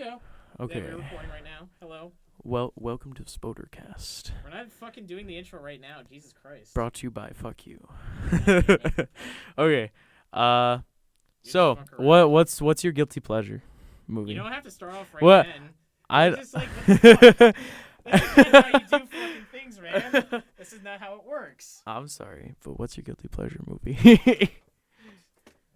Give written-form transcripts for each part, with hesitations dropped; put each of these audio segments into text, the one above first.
go. Okay. Yeah, we're recording right now. Hello. Well, welcome to Spodercast. We're not fucking doing the intro right now. Jesus Christ. Brought to you by Fuck You. Damn Okay. You just fuck around. What's your guilty pleasure movie? You don't have to start off right What? then. I You're just like, what the fuck? This is not how you do fucking things, man. This is not how it works. I'm sorry, but what's your guilty pleasure movie?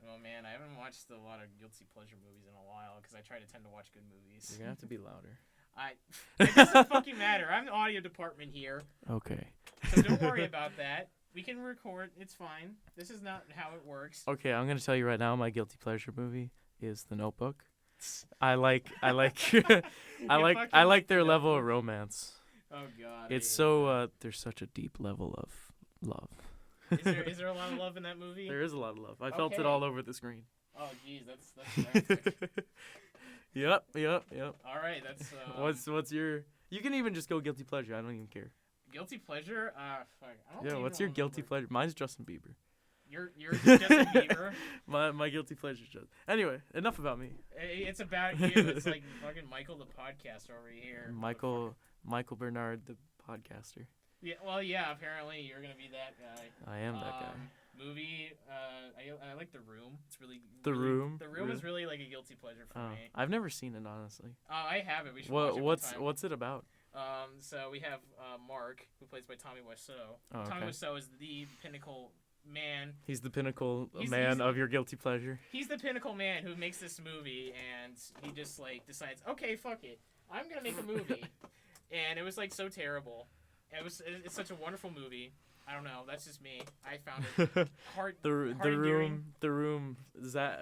Oh man, I haven't watched a lot of guilty pleasure movies in a while because I try to tend to watch good movies. You're gonna have to be louder. It doesn't fucking matter. I'm the audio department here. Okay. So don't worry about that. We can record. It's fine. This is not how it works. Okay, I'm gonna tell you right now. My guilty pleasure movie is The Notebook. I like their level of romance. Oh God. It's so there's such a deep level of love. Is there a lot of love in that movie? There is a lot of love. I felt it Okay. all over the screen. Oh jeez, that's drastic. Yep. All right, that's What's your? You can even just go guilty pleasure. I don't even care. guilty pleasure. Fuck. I don't Yeah, even what's your guilty remember. pleasure? Mine's Justin Bieber. You're Justin Bieber. My guilty pleasure is just. Anyway, enough about me. It's about you. It's like fucking Michael the podcaster over here. Michael Bernard, the podcaster. Yeah. Well, yeah. Apparently, you're gonna be that guy. I am that guy. Movie. I like The Room. It's really. The Room. The Room is really like a guilty pleasure for me. I've never seen it, honestly. I have it. We should watch it one time. What's it about? So we have Mark, who plays by Tommy Wiseau. Oh, okay. Tommy Wiseau is the pinnacle man. He's the pinnacle He's of your guilty pleasure. He's the pinnacle man who makes this movie, and he just like decides, okay, fuck it, I'm gonna make a movie, and it was like so terrible. It's such a wonderful movie. I don't know. That's just me. I found it hard. The room. Zach.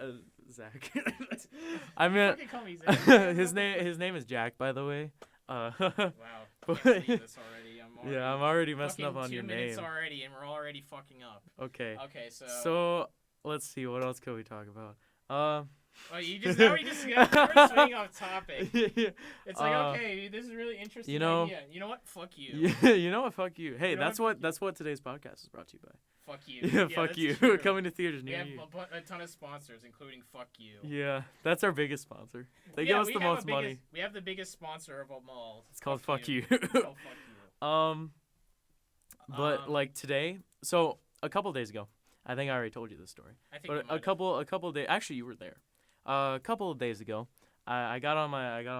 I mean, Fucking call me Zach. his name is Jack, by the way. Wow. I can't believe this already. I'm already messing up fucking on your 2 name. minutes already, and we're already fucking up. Okay. Okay, So let's see. What else could we talk about? Oh, now we just we're swinging off topic. It's like, okay, this is a really interesting idea. You know what? Fuck you. You know what? Fuck you. Hey, You know that's what today's podcast is brought to you by. Fuck you. Yeah, fuck you. True. Coming to theaters We near have you. a ton of sponsors, including Fuck You. Yeah, that's our biggest sponsor. They give us the most money. We have the biggest sponsor of them all. It's called Fuck You. It's called Fuck You. But like today, so a couple days ago, I think I already told you this story. I think But a couple of days, actually you were there. A couple of days ago, I got on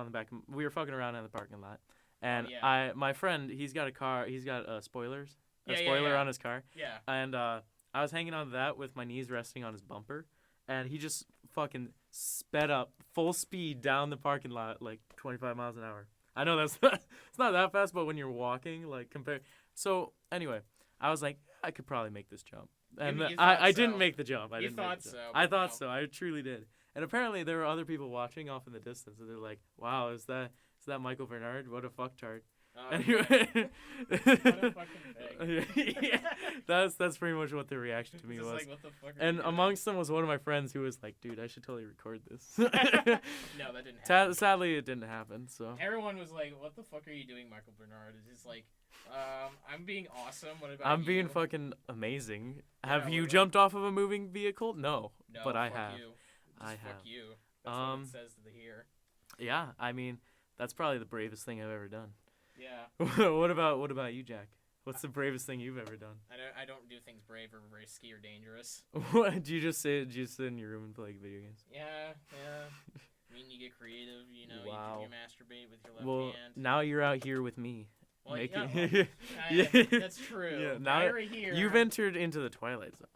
the back. We were fucking around in the parking lot, and my friend, he's got a car. He's got spoilers. A spoiler on his car. Yeah. And I was hanging on to that with my knees resting on his bumper, and he just fucking sped up full speed down the parking lot like 25 miles an hour. I know it's not that fast, but when you're walking, like compare. So anyway, I was like, I could probably make this jump, and I didn't make the jump. I thought so. I truly did. And apparently there were other people watching off in the distance, and they're like, "Wow, is that Michael Bernard? What a fucktard." Anyway, yeah, that's pretty much what their reaction to me was. Like, what the fuck and amongst them was one of my friends who was like, "Dude, I should totally record this." No, that didn't happen. Sadly, it didn't happen. So everyone was like, "What the fuck are you doing, Michael Bernard?" It's just like, I'm being awesome. What about I'm you? being fucking amazing. Yeah, Have you jumped off of a moving vehicle? No, but I fuck have. You. I have. Fuck you. That's what it says to here. Yeah, I mean, that's probably the bravest thing I've ever done. Yeah. What about you, Jack? What's the bravest thing you've ever done? I don't do things brave or risky or dangerous. What? Do you just sit in your room and play video games? Yeah. I mean, you get creative, you know, Wow. you masturbate with your left hand. Now you're out here with me. Well, Yeah, that's true. Yeah, now you're here. You've entered into the Twilight Zone.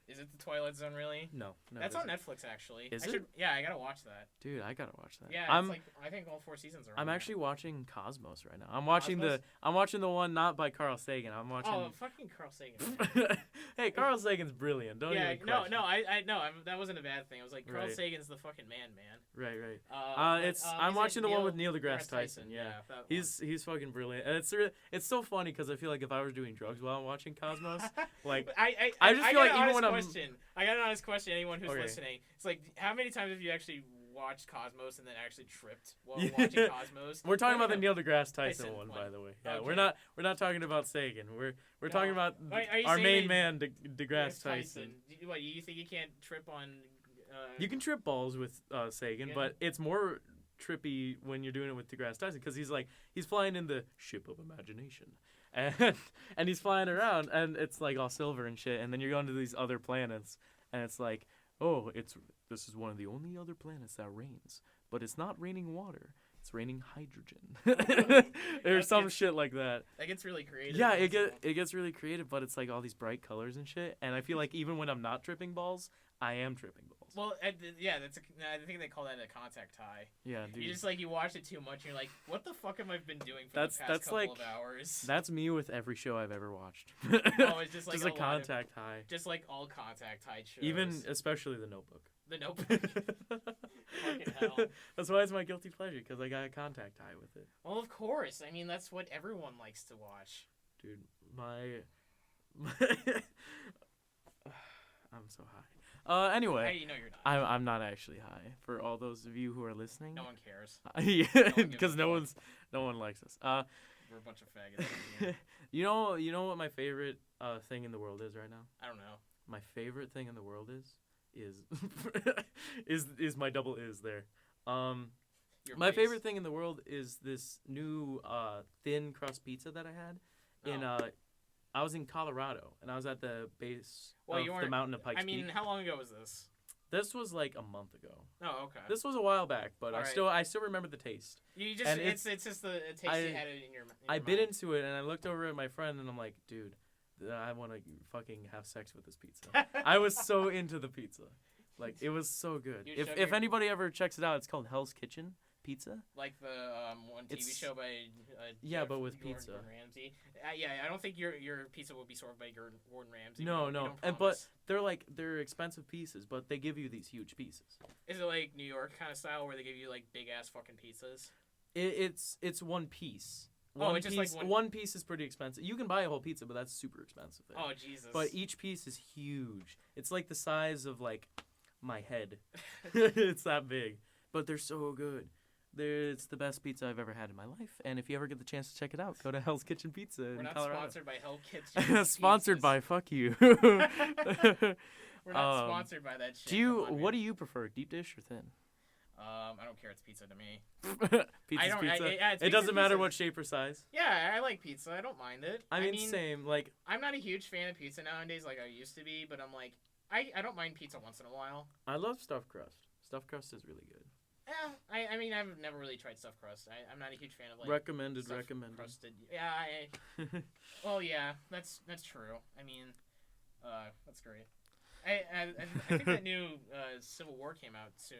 Is it the Twilight Zone, really? No. That's on Netflix, actually. Is it? Yeah, I gotta watch that. Dude, I gotta watch that. Yeah, it's like, I think all 4 seasons are on I'm there. actually watching Cosmos right now. I'm watching the one not by Carl Sagan. I'm watching. Oh, fucking Carl Sagan. Hey, Carl Sagan's brilliant. Don't even question. That wasn't a bad thing. I was like, Carl Sagan's the fucking man. Right. I'm watching the one with Neil deGrasse Tyson. Yeah, he's fucking brilliant. And it's so funny because I feel like if I was doing drugs while I'm watching Cosmos, like I just feel like even when I got an honest question. Anyone who's listening, it's like, how many times have you actually watched Cosmos and then actually tripped while watching Cosmos? We're talking about the Neil deGrasse Tyson one, by the way. Yeah, okay. We're not talking about Sagan. We're talking about our main man, deGrasse Tyson. What, you think you can't trip on? You can trip balls with Sagan, but it's more trippy when you're doing it with deGrasse Tyson because he's flying in the ship of imagination, and he's flying around and it's like all silver and shit, and then you're going to these other planets and it's like, oh, this is one of the only other planets that rains, but it's not raining water. It's raining hydrogen. Or some shit like that. That gets really creative. Yeah, it gets really creative, but it's like all these bright colors and shit. And I feel like even when I'm not tripping balls, I am tripping balls. Well, yeah, I think they call that a contact high. Yeah, dude. You just you watch it too much, and you're like, what the fuck have I been doing for the past couple of hours? That's me with every show I've ever watched. Oh, it's just like just a contact high. Just like all contact high shows. Even especially The Notebook. The Notebook. Fucking hell. That's why it's my guilty pleasure, because I got a contact high with it. Well, of course. I mean, that's what everyone likes to watch. Dude, I'm so high. Anyway, You know you're not. I'm not actually high. For all those of you who are listening, No one cares. Yeah, because no one likes us. We're a bunch of faggots. You know what my favorite thing in the world is right now? I don't know. My favorite thing in the world is my double is there. My favorite thing in the world is this new thin crust pizza that I had I was in Colorado, and I was at the base of the mountain of Pikes Peak. I mean, how long ago was this? This was like a month ago. Oh, okay. This was a while back, but I still remember the taste. You just it's just the taste you had it in your I bit into it, and I looked over at my friend, and I'm like, dude, I want to fucking have sex with this pizza. I was so into the pizza. Like, it was so good. If anybody ever checks it out, it's called Hell's Kitchen Pizza. Like the one TV show by but with pizza. Gordon Ramsay. I don't think your pizza will be served by Gordon Ramsay. No. But they're expensive pieces, but they give you these huge pieces. Is it like New York kind of style where they give you like big ass fucking pizzas? It's one piece. One piece is pretty expensive. You can buy a whole pizza, but that's super expensive there. Oh Jesus! But each piece is huge. It's like the size of like my head. It's that big, but they're so good. It's the best pizza I've ever had in my life, and if you ever get the chance to check it out, go to Hell's Kitchen Pizza in Colorado. We're not sponsored by Hell's Kitchen. Sponsored by fuck you. We're not sponsored by that shit. What do you prefer, deep dish or thin? I don't care. It's pizza to me. Pizza's pizza. It doesn't matter what shape or size. Yeah, I like pizza. I don't mind it. I mean, same. Like, I'm not a huge fan of pizza nowadays, like I used to be. But I'm like, I don't mind pizza once in a while. I love stuffed crust. Stuffed crust is really good. Yeah, I mean, I've never really tried stuffed crust. I'm not a huge fan of like recommended. Crusted. Yeah, well, yeah, that's true. I mean, that's great. I think that new Civil War came out soon,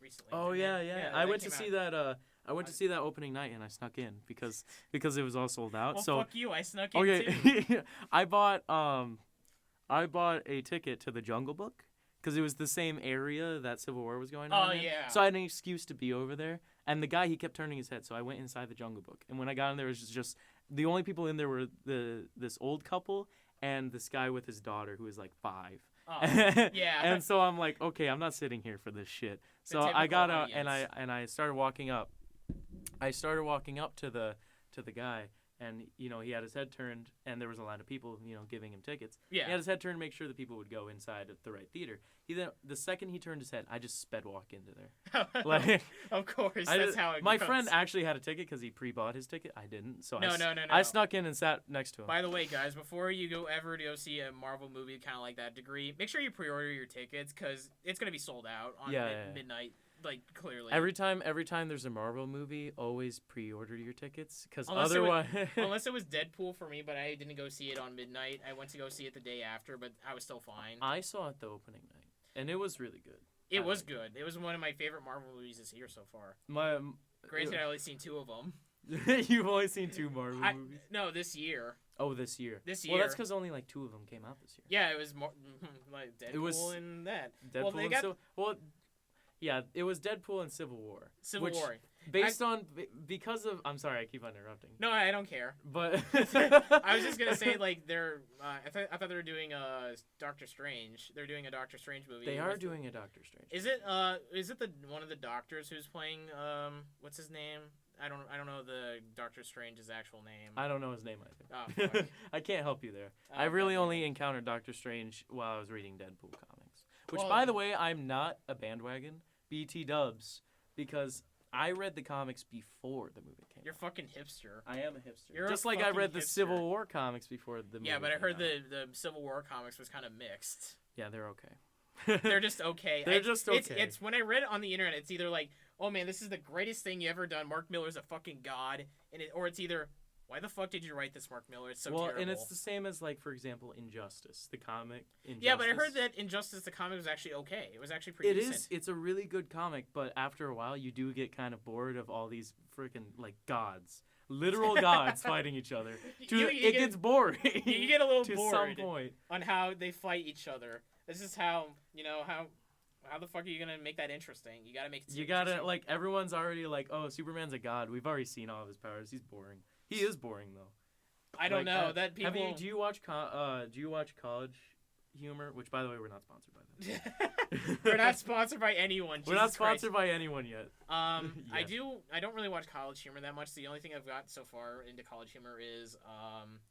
recently. Oh yeah. I went to see that. I went to see that opening night, and I snuck in because it was all sold out. Well, so fuck you, I snuck in too. I bought a ticket to the Jungle Book because it was the same area that Civil War was going on. Oh in. yeah. So I had an excuse to be over there, and the guy he kept turning his head, so I went inside the Jungle Book, and when I got in there, it was just the only people in there were this old couple and this guy with his daughter who was like 5. Oh, yeah. And so I'm like, okay, I'm not sitting here for this shit. So I got out and I started walking up. I started walking up to the guy, and he had his head turned, and there was a line of people giving him tickets. Yeah. He had his head turned to make sure that people would go inside at the right theater. The second he turned his head, I just sped walk into there. Like, of course, that's how it goes. My friend actually had a ticket because he pre-bought his ticket. I didn't, so no. I snuck in and sat next to him. By the way, guys, before you go see a Marvel movie kind of like that degree, make sure you pre-order your tickets because it's gonna be sold out on midnight. Like, clearly. Every time there's a Marvel movie, always pre-order your tickets, because otherwise... unless it was Deadpool for me, but I didn't go see it on midnight. I went to go see it the day after, but I was still fine. I saw it the opening night, and it was really good. It was good. It was one of my favorite Marvel movies this year so far. Granted, I've only seen 2 of them. You've only seen 2 Marvel movies? No, this year. Oh, this year. Well, that's because only like 2 of them came out this year. Yeah, it was more like Deadpool and that. Well, yeah, it was Deadpool and Civil War. Civil War. Because of... I'm sorry, I keep interrupting. No, I don't care. But... I was just going to say, like, they're... I thought they were doing Doctor Strange. They're doing a Doctor Strange movie. They are doing a Doctor Strange. Is it one of the doctors who's playing... what's his name? I don't know the Doctor Strange's actual name. I don't know his name either. Oh, fuck. I can't help you there. I really only encountered Doctor Strange while I was reading Deadpool comics. Which, by the way, I'm not a bandwagon. BT dubs, because I read the comics before the movie came. You're out. fucking hipster. I am a hipster. You're Just a like I fucking read the hipster. Civil War comics before the movie. Yeah, but I came heard out. the Civil War comics was kind of mixed. Yeah, they're okay. They're just okay. They're just okay. It's when I read it on the internet, it's either like, oh man, this is the greatest thing you ever done. Mark Miller's a fucking god, or it's either, why the fuck did you write this, Mark Miller? It's so terrible. And it's the same as, like, for example, Injustice, the comic. Injustice. Yeah, but I heard that Injustice, the comic, was actually okay. It was actually pretty decent. It is. It's a really good comic, but after a while, you do get kind of bored of all these freaking, like, gods. Literal gods fighting each other. It gets boring. You get a little to bored some point. on how they fight each other. This is how, how the fuck are you going to make that interesting? You got to make it You got to, like, everyone's already like, oh, Superman's a god. We've already seen all of his powers. He's boring. He is boring, though. I don't know. That people... Do you watch College Humor? Which, by the way, we're not sponsored by them. We're not sponsored by anyone. We're not sponsored by anyone yet. I don't really watch College Humor that much. The only thing I've got so far into College Humor is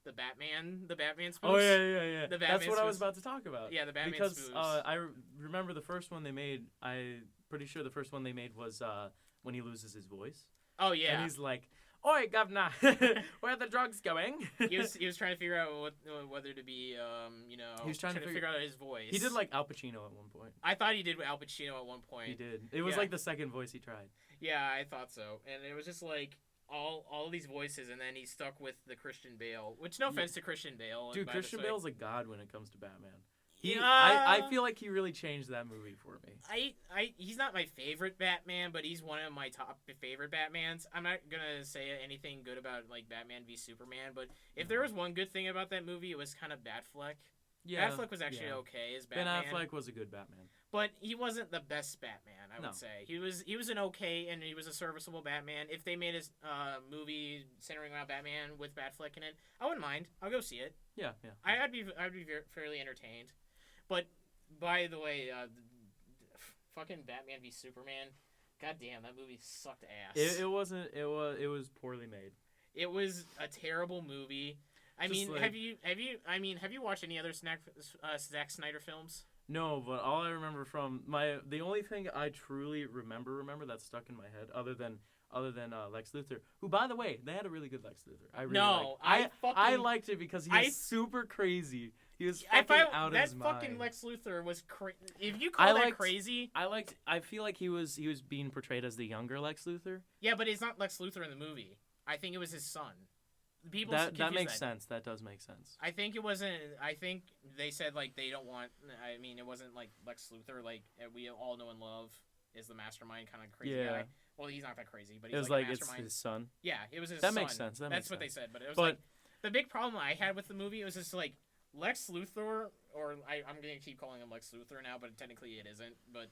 the Batman spoofs. Oh yeah. The Batman That's what I was spoofs. about to talk about. Yeah, the Batman because spoofs. I remember the first one they made. I'm pretty sure the first one they made was when he loses his voice. Oh yeah. And he's like, "Oi, governor, where are the drugs going?" he was trying to figure out whether to be he was trying to figure out his voice. He did like Al Pacino at one point. I thought he did Al Pacino at one point. He did. It was like the second voice he tried. Yeah, I thought so. And it was just like all these voices, and then he stuck with the Christian Bale. Which, no offense to Christian Bale. Dude, Christian Bale's a god when it comes to Batman. I feel like he really changed that movie for me. He's not my favorite Batman, but he's one of my top favorite Batmans. I'm not gonna say anything good about like Batman v Superman, but if there was one good thing about that movie, it was kind of Batfleck. Yeah, Batfleck was actually okay as Batman. Ben Affleck was a good Batman, but he wasn't the best Batman. I would say he was an okay, and he was a serviceable Batman. If they made a movie centering around Batman with Batfleck in it, I wouldn't mind. I'll go see it. Yeah. I'd be fairly entertained. But, by the way, fucking Batman v Superman, goddamn, that movie sucked ass. It was poorly made. It was a terrible movie. Have you watched any other Zack Snyder films? No, but all I remember from the only thing I truly remember that's stuck in my head, other than Lex Luthor, who, by the way, they had a really good Lex Luthor. I liked it because he was super crazy. He was fucking out of his mind. That fucking Lex Luthor was crazy. If you call that crazy, I feel like he was being portrayed as the younger Lex Luthor. Yeah, but it's not Lex Luthor in the movie. I think it was his son. People that makes sense. That does make sense. I think it wasn't. I think they said like they don't want. I mean, it wasn't like Lex Luthor like we all know and love is the mastermind kind of crazy guy. Well, he's not that crazy, but he's it was like it's mastermind. his son. Yeah, it was his son. That makes sense. That's what they said, but it was like the big problem I had with the movie. It was just like Lex Luthor, or I'm gonna keep calling him Lex Luthor now, but technically it isn't. But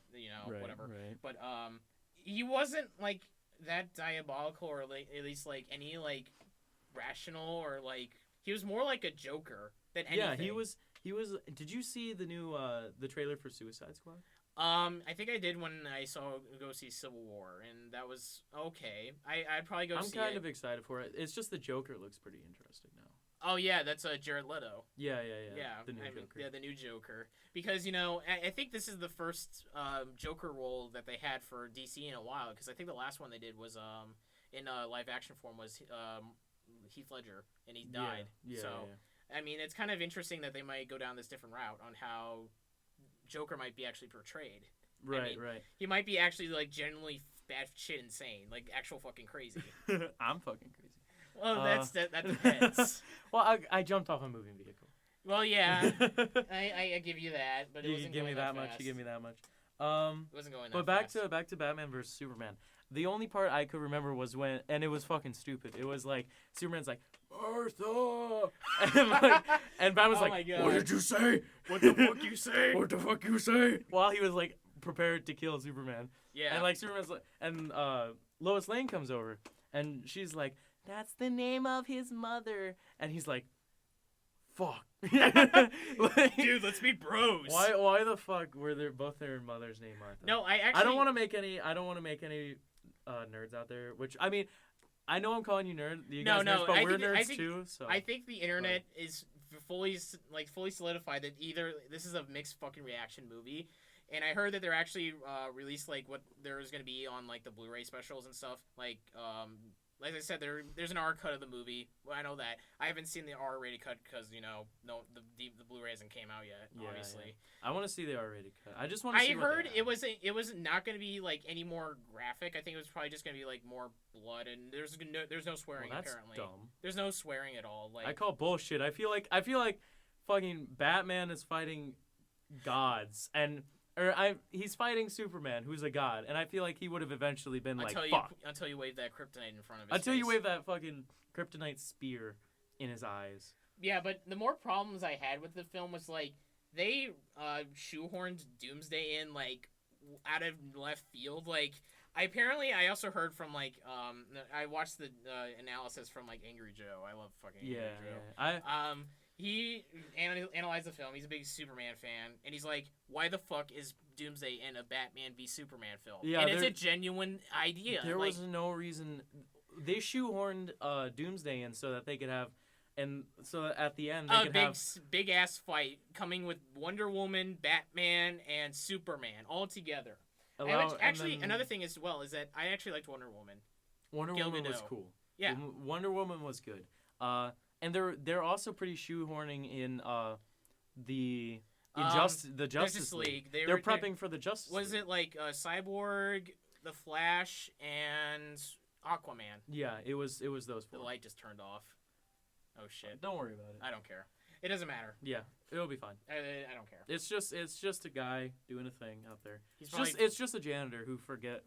whatever. Right. But he wasn't like that diabolical, or like at least like any like rational, or like he was more like a Joker than anything. Yeah, he was. Did you see the new the trailer for Suicide Squad? I think I did when I go see Civil War, and that was okay. I'd probably go see it. I'm kind of excited for it. It's just the Joker looks pretty interesting now. Oh yeah, that's Jared Leto. Yeah. The new Joker. Yeah, the new Joker. Because I think this is the first Joker role that they had for DC in a while. Because I think the last one they did was in live action form was Heath Ledger, and he died. Yeah. I mean, it's kind of interesting that they might go down this different route on how Joker might be actually portrayed. Right. He might be actually like genuinely bad shit insane, like actual fucking crazy. I'm fucking crazy. Well, that depends. Well, I jumped off a moving vehicle. Well, yeah, I give you that, but it wasn't give going me that fast. much. You give me that much. It wasn't going that fast. But back to Batman versus Superman. The only part I could remember was when, and it was fucking stupid. It was like Superman's like Martha, and Batman's like, "What did you say? What the fuck you say? What the fuck you say?" While he was like prepared to kill Superman. Yeah. And like Superman's like, and Lois Lane comes over, and she's like, "That's the name of his mother," and he's like, "Fuck." Like, dude, let's be bros. Why the fuck were both their mother's name Martha? No, I don't want to make any nerds out there. Which I mean, I know I'm calling you nerd. You guys nerds, but we're nerds too. So I think the internet is fully solidified that either this is a mixed fucking reaction movie, And I heard that they're actually released like what there's gonna be on like the Blu-ray specials and stuff. Like I said, there's an R cut of the movie. Well, I know that. I haven't seen the R-rated cut because the Blu-ray hasn't came out yet. Yeah, obviously. Yeah. I want to see the R-rated cut. I just want to see. I heard it was not going to be like any more graphic. I think it was probably just going to be like more blood, and there's no swearing. Well, that's apparently. dumb. There's no swearing at all. Like I call bullshit. I feel like fucking Batman is fighting gods he's fighting Superman, who's a god, and I feel like he would have eventually been fuck. Until you wave that kryptonite in front of his Until face. you wave that fucking kryptonite spear in his eyes. Yeah, but the more problems I had with the film was like they shoehorned Doomsday in like out of left field. Like I also heard from like I watched the analysis from like Angry Joe. I love fucking Angry Joe. Yeah. He analyzed the film. He's a big Superman fan, and he's like, "Why the fuck is Doomsday in a Batman v Superman film?" Yeah, and it's a genuine idea. There was no reason. They shoehorned Doomsday in so that they could have, and so at the end they could have big ass fight coming with Wonder Woman, Batman, and Superman all together. Another thing as well is that I actually liked Wonder Woman. Wonder Woman was cool. Yeah, Wonder Woman was good. And they're also pretty shoehorning in the Justice League. They're prepping for the Justice League. Was it like Cyborg, the Flash, and Aquaman? Yeah, it was those four. The light just turned off. Oh shit! Don't worry about it. I don't care. It doesn't matter. Yeah, it'll be fine. I don't care. It's just a guy doing a thing out there. It's it's just a janitor who forgot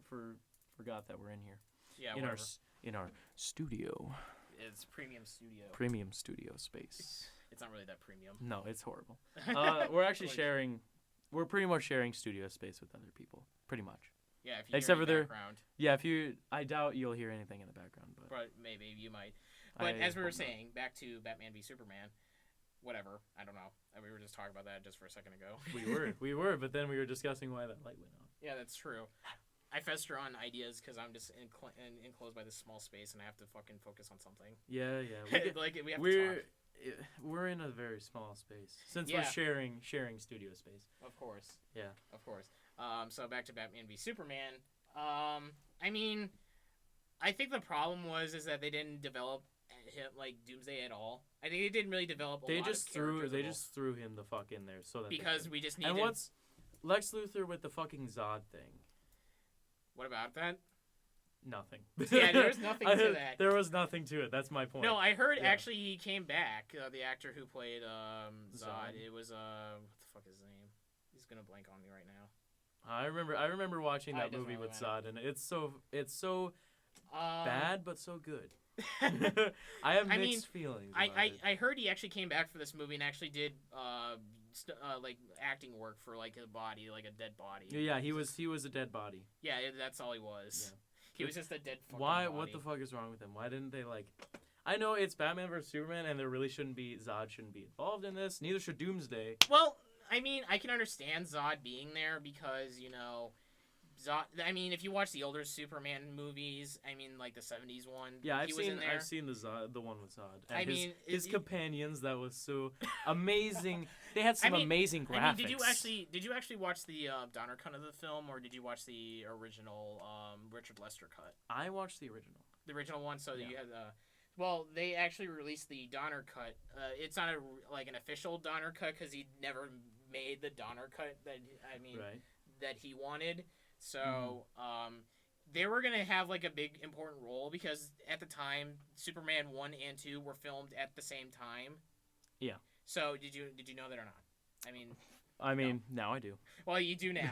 that we're in here. Yeah, in our studio. It's premium studio. Premium studio space. It's not really that premium. No, it's horrible. We're actually sharing. We're pretty much sharing studio space with other people. Pretty much. Yeah, if you hear in the background. Yeah, I doubt you'll hear anything in the background, but maybe you might. But as we were saying, back to Batman v Superman. Whatever. I don't know. We were just talking about that just for a second ago. we were, but then we were discussing why that light went on. Yeah, that's true. I fester on ideas because I'm just enclosed by this small space and I have to fucking focus on something. Yeah. We have to talk. We're in a very small space since we're sharing studio space. Of course. Yeah. Of course. So back to Batman v Superman. I mean, I think the problem is that they didn't develop him like Doomsday at all. I think they didn't really develop. They just threw him the fuck in there so that because we just needed. And what's Lex Luthor with the fucking Zod thing? What about that? Nothing. Yeah, there's nothing to that. There was nothing to it. That's my point. No, I heard actually he came back. The actor who played Zod. It was what the fuck is his name? He's gonna blank on me right now. I remember watching that movie with Zod, and it's so bad but so good. I have mixed feelings. I heard he actually came back for this movie and actually did like acting work for like a body, like a dead body. Yeah, he was a dead body. Yeah, that's all he was. Yeah. He was just a dead fucking body. What the fuck is wrong with him? Why didn't they like? I know it's Batman vs Superman, and Zod shouldn't be involved in this. Neither should Doomsday. Well, I mean, I can understand Zod being there because Zod. I mean, if you watch the older Superman movies, I mean, like the '70s one. Yeah, I've seen the one with Zod. And his companions. That was so amazing. They had some amazing graphics. I mean, did you actually watch the Donner cut of the film, or did you watch the original Richard Lester cut? I watched the original. The original one, so you had well, they actually released the Donner cut. It's not an official Donner cut because he never made the Donner cut that he wanted. So, they were gonna have like a big important role because at the time, Superman 1 and 2 were filmed at the same time. Yeah. So did you know that or not? I mean, now I do. Well, you do now.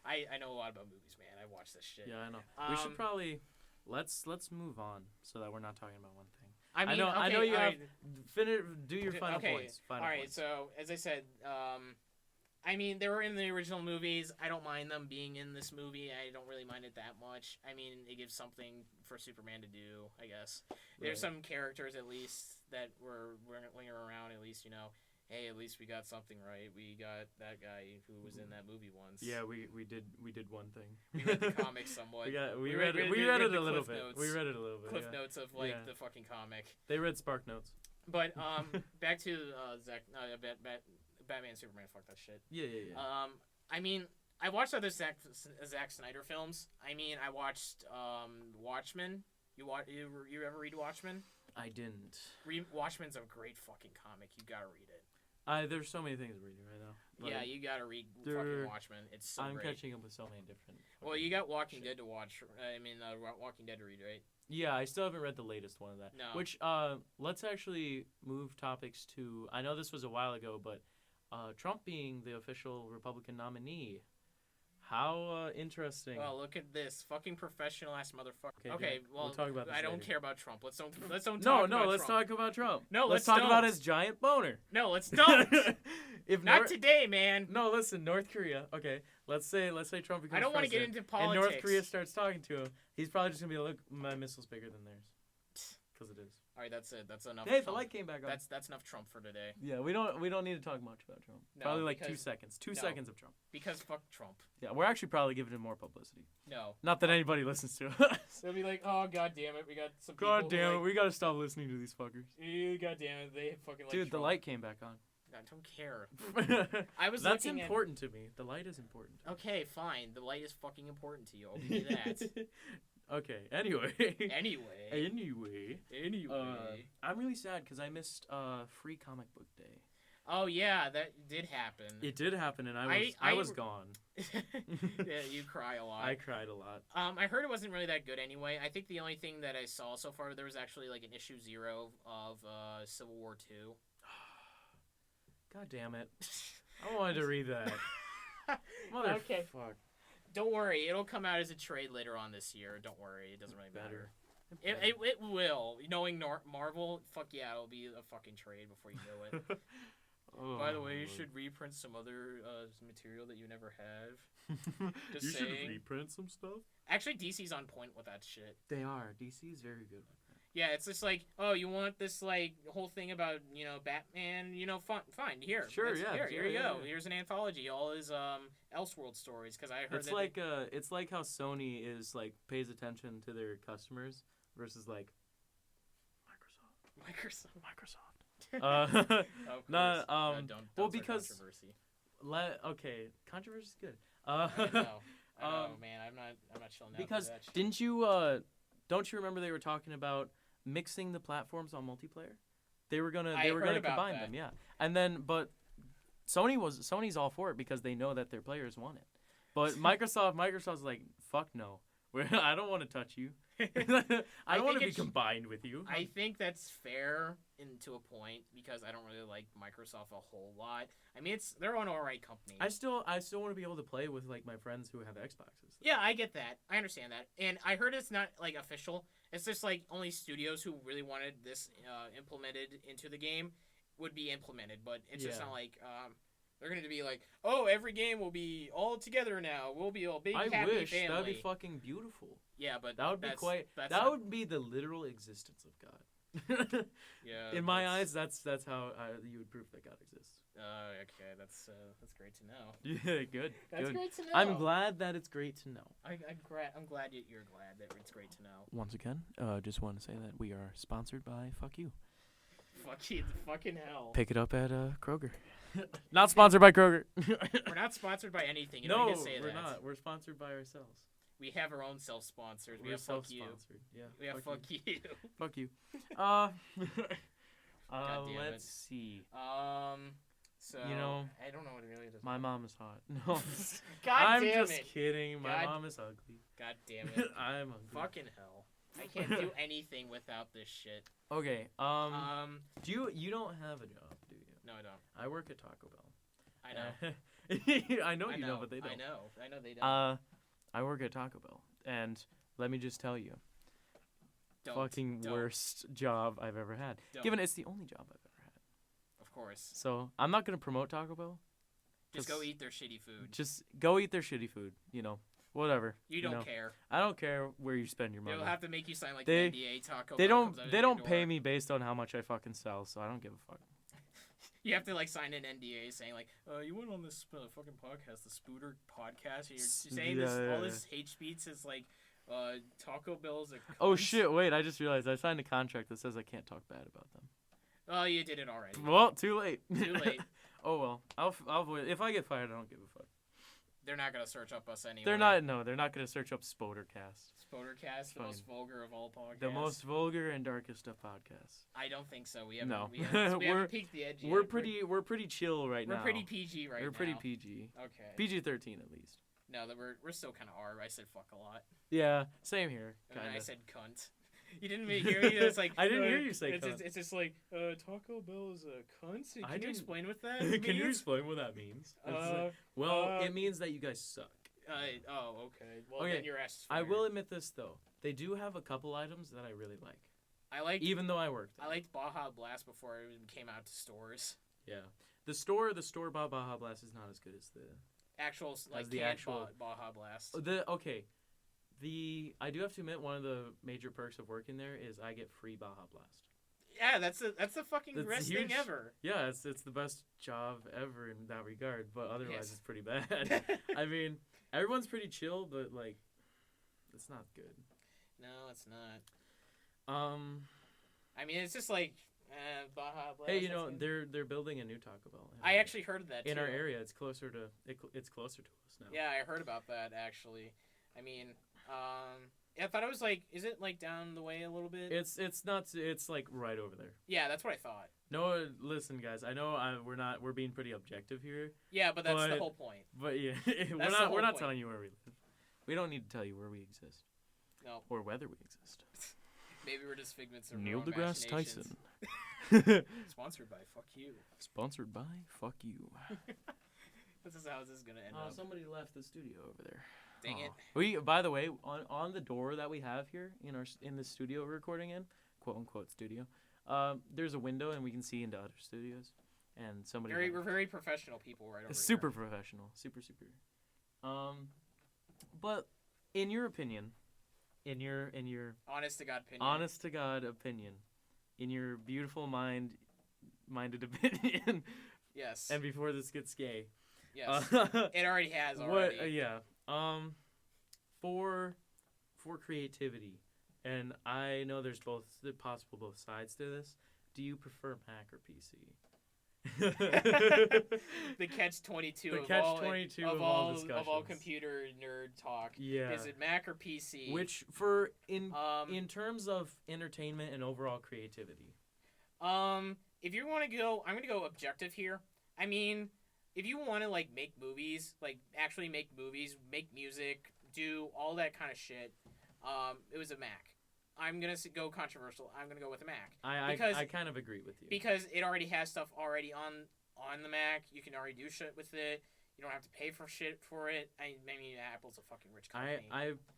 I know a lot about movies, man. I watch this shit. Yeah, I know. We should probably let's move on so that we're not talking about one thing. I know you have do your final points. All right. So as I said, I mean, they were in the original movies. I don't mind them being in this movie. I don't really mind it that much. I mean, it gives something for Superman to do, I guess. There's some characters, at least, that were lingering around, at least, hey, at least we got something right. We got that guy who was in that movie once. Yeah, we did one thing. We read the comics somewhat. We read it a little bit. We read it a little bit. Cliff notes of, the fucking comic. They read Spark Notes. But, back to Batman, Superman, fuck that shit. Yeah. I mean, I watched other Zack Snyder films. I mean, I watched Watchmen. You ever read Watchmen? I didn't. Watchmen's a great fucking comic. You gotta read it. There's so many things reading right now. Yeah, you gotta read fucking Watchmen. It's so I'm great. catching up with so many different. Well, you got Walking Dead to watch. Walking Dead to read, right? Yeah, I still haven't read the latest one of that. No. Which, let's actually move topics to. I know this was a while ago, but Trump being the official Republican nominee. How interesting. Well, look at this fucking professional ass motherfucker. Okay, well, we'll talk about this I don't later. care about Trump. Let's don't talk let's about Trump. talk about Trump. No, let's let's talk about don't. his giant boner. No, let's don't. Not today, man. No, listen, North Korea. Okay, let's say Trump becomes I don't want to get president, into politics. and North Korea starts talking to him. He's probably just gonna be like, "Look, my missile's bigger than theirs," because it is. All right, that's it. That's enough. Hey, Trump. the light came back on. That's enough Trump for today. Yeah, we don't need to talk much about Trump. No, Probably like 2 because- seconds. Two no. seconds of Trump. Because fuck Trump. Yeah, we're actually probably giving him more publicity. No. Not that anybody listens to us. They'll be like, oh god damn it, we got some people. God damn it, we gotta stop listening to these fuckers. God damn it, they fucking like Dude, the Trump. light came back on. I don't care. I was That's looking important to me. The light is important. Okay, fine. The light is fucking important to you. I'll give you that. Okay. Anyway. Anyway. I'm really sad because I missed Free Comic Book Day. Oh yeah, that did happen. It did happen, and I was gone. Yeah, you cry a lot. I cried a lot. I heard it wasn't really that good anyway. I think the only thing that I saw so far, there was actually like an issue 0 of Civil War 2. God damn it! I wanted to read that. Motherfuck. Okay. Don't worry, it'll come out as a trade later on this year. Don't worry, it doesn't really matter. It will. Knowing Marvel, fuck yeah, it'll be a fucking trade before you know it. Oh, by the way, you should reprint some other material that you never have. Just you saying. should reprint some stuff. Actually, DC's on point with that shit. They are. DC is very good with that. Yeah, it's just like, oh, you want this like whole thing about Batman? Fine. Here, sure, yeah. Here you go. Here's an anthology, all his Elseworld stories. Because I heard it's like how Sony is like pays attention to their customers versus like Microsoft. Don't because controversy. Controversy's good. I know, man. I'm not chilling out because with that shit. didn't you don't you remember they were talking about mixing the platforms on multiplayer? They were gonna combine them, yeah. And then but Sony's all for it because they know that their players want it. But Microsoft's like, fuck no. I don't want to touch you. I don't want to be combined with you. I think that's fair to a point because I don't really like Microsoft a whole lot. I mean, they're an alright company. I still want to be able to play with like my friends who have Xboxes. Yeah, I get that. I understand that. And I heard it's not like official. It's just like only studios who really wanted this implemented into the game would be implemented, but it's just not like they're going to be like, oh, every game will be all together now. We'll be a big happy family. That'd be fucking beautiful. Yeah, but that would be that would be the literal existence of God. Yeah. In my eyes, that's how you would prove that God exists. Okay, that's great to know. Yeah, good. That's great to know. I'm glad that it's great to know. I'm glad you're glad that it's great to know. Once again, just want to say that we are sponsored by Fuck You. Fuck you, fucking hell. Pick it up at Kroger. Not sponsored by Kroger. We're not sponsored by anything. You no, don't need to say we're that. not. We're sponsored by ourselves. We have our own self-sponsors. We're self-sponsored. Yeah. We have fuck you. Fuck you. Let's see. So I don't know what it really does. My mom is hot. No. God damn it. I'm just kidding. My mom is ugly. God damn it. I'm ugly. Fucking hell. I can't do anything without this shit. Okay. You don't have a job, do you? No, I don't. I work at Taco Bell. I know. I know you know, but they don't. I know they don't. I work at Taco Bell, and let me just tell you, fucking worst job I've ever had. Given it's the only job I've ever had. Of course. So I'm not gonna promote Taco Bell. Just go eat their shitty food. Just go eat their shitty food. Whatever. You don't care. I don't care where you spend your money. They'll have to make you sign like an NDA. Taco They Bell don't. They don't pay me based on how much I fucking sell, so I don't give a fuck. You have to like sign an NDA saying like, you went on this fucking podcast, the Spooter podcast. And you're saying all this hate speech is like, Taco Bell's a cunt. Oh shit! Wait, I just realized I signed a contract that says I can't talk bad about them. Oh, you did it already. Well, too late. Too late. Oh well, I'll avoid. If I get fired, I don't give a fuck. They're not gonna search up us anyway. They're not. No, they're not gonna search up Spodercast. Spodercast, the Fine. most vulgar of all podcasts. The most vulgar and darkest of podcasts. I don't think so. We haven't. No. We haven't peaked the edge yet. We're pretty chill right now. We're pretty PG right now. We're pretty PG. Okay. PG-13 at least. No, that we're still kind of R. I said fuck a lot. Yeah, same here. And then Kinda. I said cunt. You didn't hear me? It's like I didn't hear you say cunt. It's just like Taco Bell is a cunt. Can you explain what that Can you means? explain what that means? It means that you guys suck. Oh, okay. Well, Okay, then your ass is I fired. will admit this though. They do have a couple items that I really like. I liked Even though I worked there. I liked Baja Blast before it even came out to stores. Yeah. The store bought Baja Blast is not as good as the Actual like the canned actual- Baja Blast. I do have to admit one of the major perks of working there is I get free Baja Blast. Yeah, that's the fucking That's best huge. thing ever. Yeah, it's the best job ever in that regard, but otherwise Yes. it's pretty bad. I mean, everyone's pretty chill, but like it's not good. No, it's not. I mean, it's just like Baja Blast. Hey, you know, they're building a new Taco Bell. I actually heard of that in too. our area. It's closer to us now. Yeah, I heard about that actually. I mean, I thought it was like, is it like down the way a little bit? It's not. It's like right over there. Yeah, that's what I thought. No, listen, guys. I know we're being pretty objective here. Yeah, but that's the whole point. But yeah, we're That's the not whole point. telling you where we live. We don't need to tell you where we exist. No. Or whether we exist. Maybe we're just figments of Neil our deGrasse imaginations. Tyson. Sponsored by Fuck You. Sponsored by Fuck You. This is how this is gonna end Oh, up. somebody left the studio over there. Dang it. We, by the way, on the door that we have here in the studio we're recording in, quote unquote studio, there's a window and we can see into other studios. And somebody. We're very professional people right over super here. professional, super. But in your opinion, in your Honest to God opinion. honest to God opinion, in your beautiful minded opinion, Yes. and before this gets gay, Yes. It already has already. what? For creativity, and I know there's both sides to this. Do you prefer Mac or PC? The catch-22 The of catch-22 all of all of all discussions. computer nerd talk. Yeah. Is it Mac or PC? Which in terms of entertainment and overall creativity. If you want to go, I'm gonna go objective here. I mean, if you want to like make movies, like actually make movies, make music, do all that kind of shit, it was a Mac. I'm gonna go controversial. I'm gonna go with a Mac. I kind of agree with you. Because it already has stuff already on the Mac. You can already do shit with it. You don't have to pay for shit for it. I mean, Apple's a fucking rich company.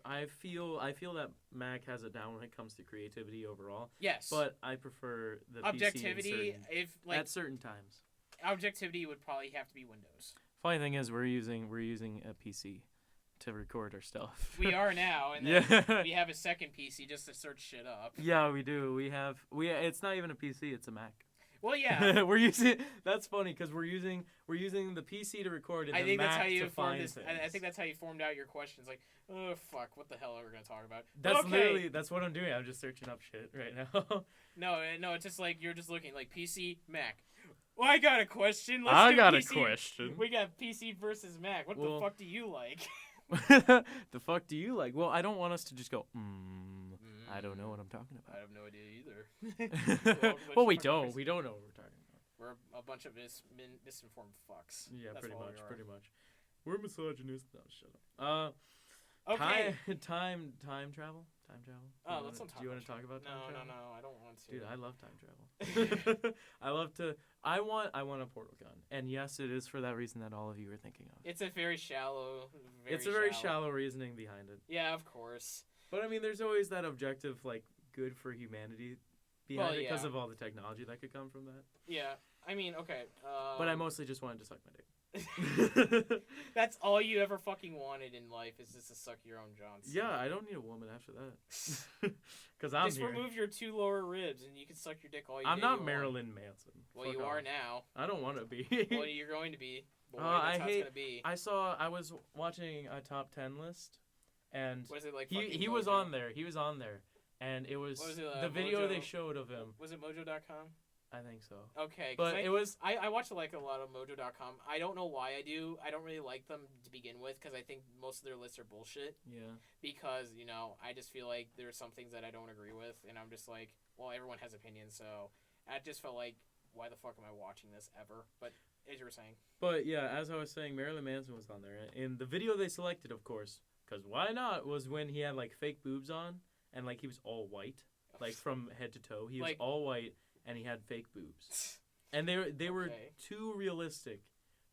I feel that Mac has it down when it comes to creativity overall. Yes. But I prefer the objectivity. PC at certain times. Objectivity would probably have to be Windows. Funny thing is, we're using a PC to record our stuff. We are now, and then Yeah. we have a second PC just to search shit up. Yeah, we do. It's not even a PC; it's a Mac. Well, yeah. We're using. That's funny because we're using the PC to record and I the think Mac that's how you to find this. things. I think that's how you formed out your questions. Like, oh fuck, what the hell are we gonna talk about? That's okay. literally what I'm doing. I'm just searching up shit right now. No, it's just like you're just looking like PC, Mac. Well, I got a question. Let's I do got a PC. question. We got PC versus Mac. What the fuck do you like? The fuck do you like? Well, I don't want us to just go. I don't know what I'm talking I about. have no idea either. Well, we don't. We don't know what we're talking about. We're a bunch of misinformed fucks. Yeah, That's pretty what much. we are. Pretty much. We're misogynist. No, shut up. Okay. Time travel. Oh, let's not talk. Do you want about to talk about no, time travel? No, I don't want to. Dude, I love time travel. I love to. I want a portal gun, and yes, it is for that reason that all of you are thinking of. It's a very shallow. It's a very shallow reasoning behind it. Yeah, of course. But I mean, there's always that objective, like, good for humanity behind it because of all the technology that could come from that. Yeah, I mean, okay. But I mostly just wanted to suck my dick. That's all you ever fucking wanted in life is just to suck your own Johnson. Yeah, I don't need a woman after that. Because I'm just here. remove your 2 lower ribs and you can suck your dick all you I'm day not you Marilyn Manson. Well, Fuck you off. are now. I don't want to be. Well, you're going to be. Boy, I that's how it's gonna be. I was watching a top 10 list, and Was it like he was on there. He was on there, and it was, What was it, the video Mojo? they showed of him. Was it Mojo.com? I think so. Okay, But it was... I watch like a lot of Mojo.com. I don't know why I do. I don't really like them to begin with because I think most of their lists are bullshit. Yeah. Because, you know, I just feel like there's some things that I don't agree with, and I'm just like, well, everyone has opinions, so I just felt like, why the fuck am I watching this ever? But as you were saying. But yeah, as I was saying, Marilyn Manson was on there. In the video they selected, of course, because why not, was when he had like fake boobs on, and like he was all white, like from head to toe. He was Like- all white, and he had fake boobs. And they were Okay. too realistic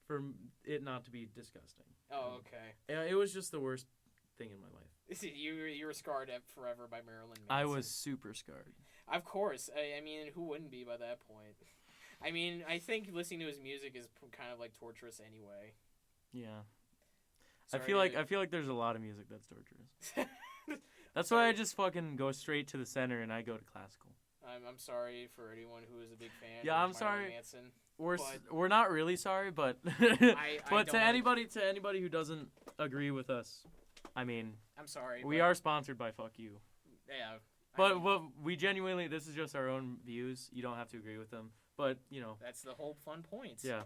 for it not to be disgusting. Oh, okay. Yeah, it was just the worst thing in my life. You were scarred forever by Marilyn Manson. I was super scarred. Of course. I mean, who wouldn't be by that point? I mean, I think listening to his music is kind of like torturous anyway. Yeah. Sorry I feel like there's a lot of music that's torturous. That's why I just fucking go straight to the center and I go to classical. I'm sorry for anyone who is a big fan. Yeah, of I'm Marilyn sorry. Manson. We're not really sorry, but I but don't to anybody who doesn't agree with us, I mean, I'm sorry. we but- are sponsored by Fuck You. Yeah. But we genuinely, this is just our own views. You don't have to agree with them. But, you know, That's the whole fun point. yeah.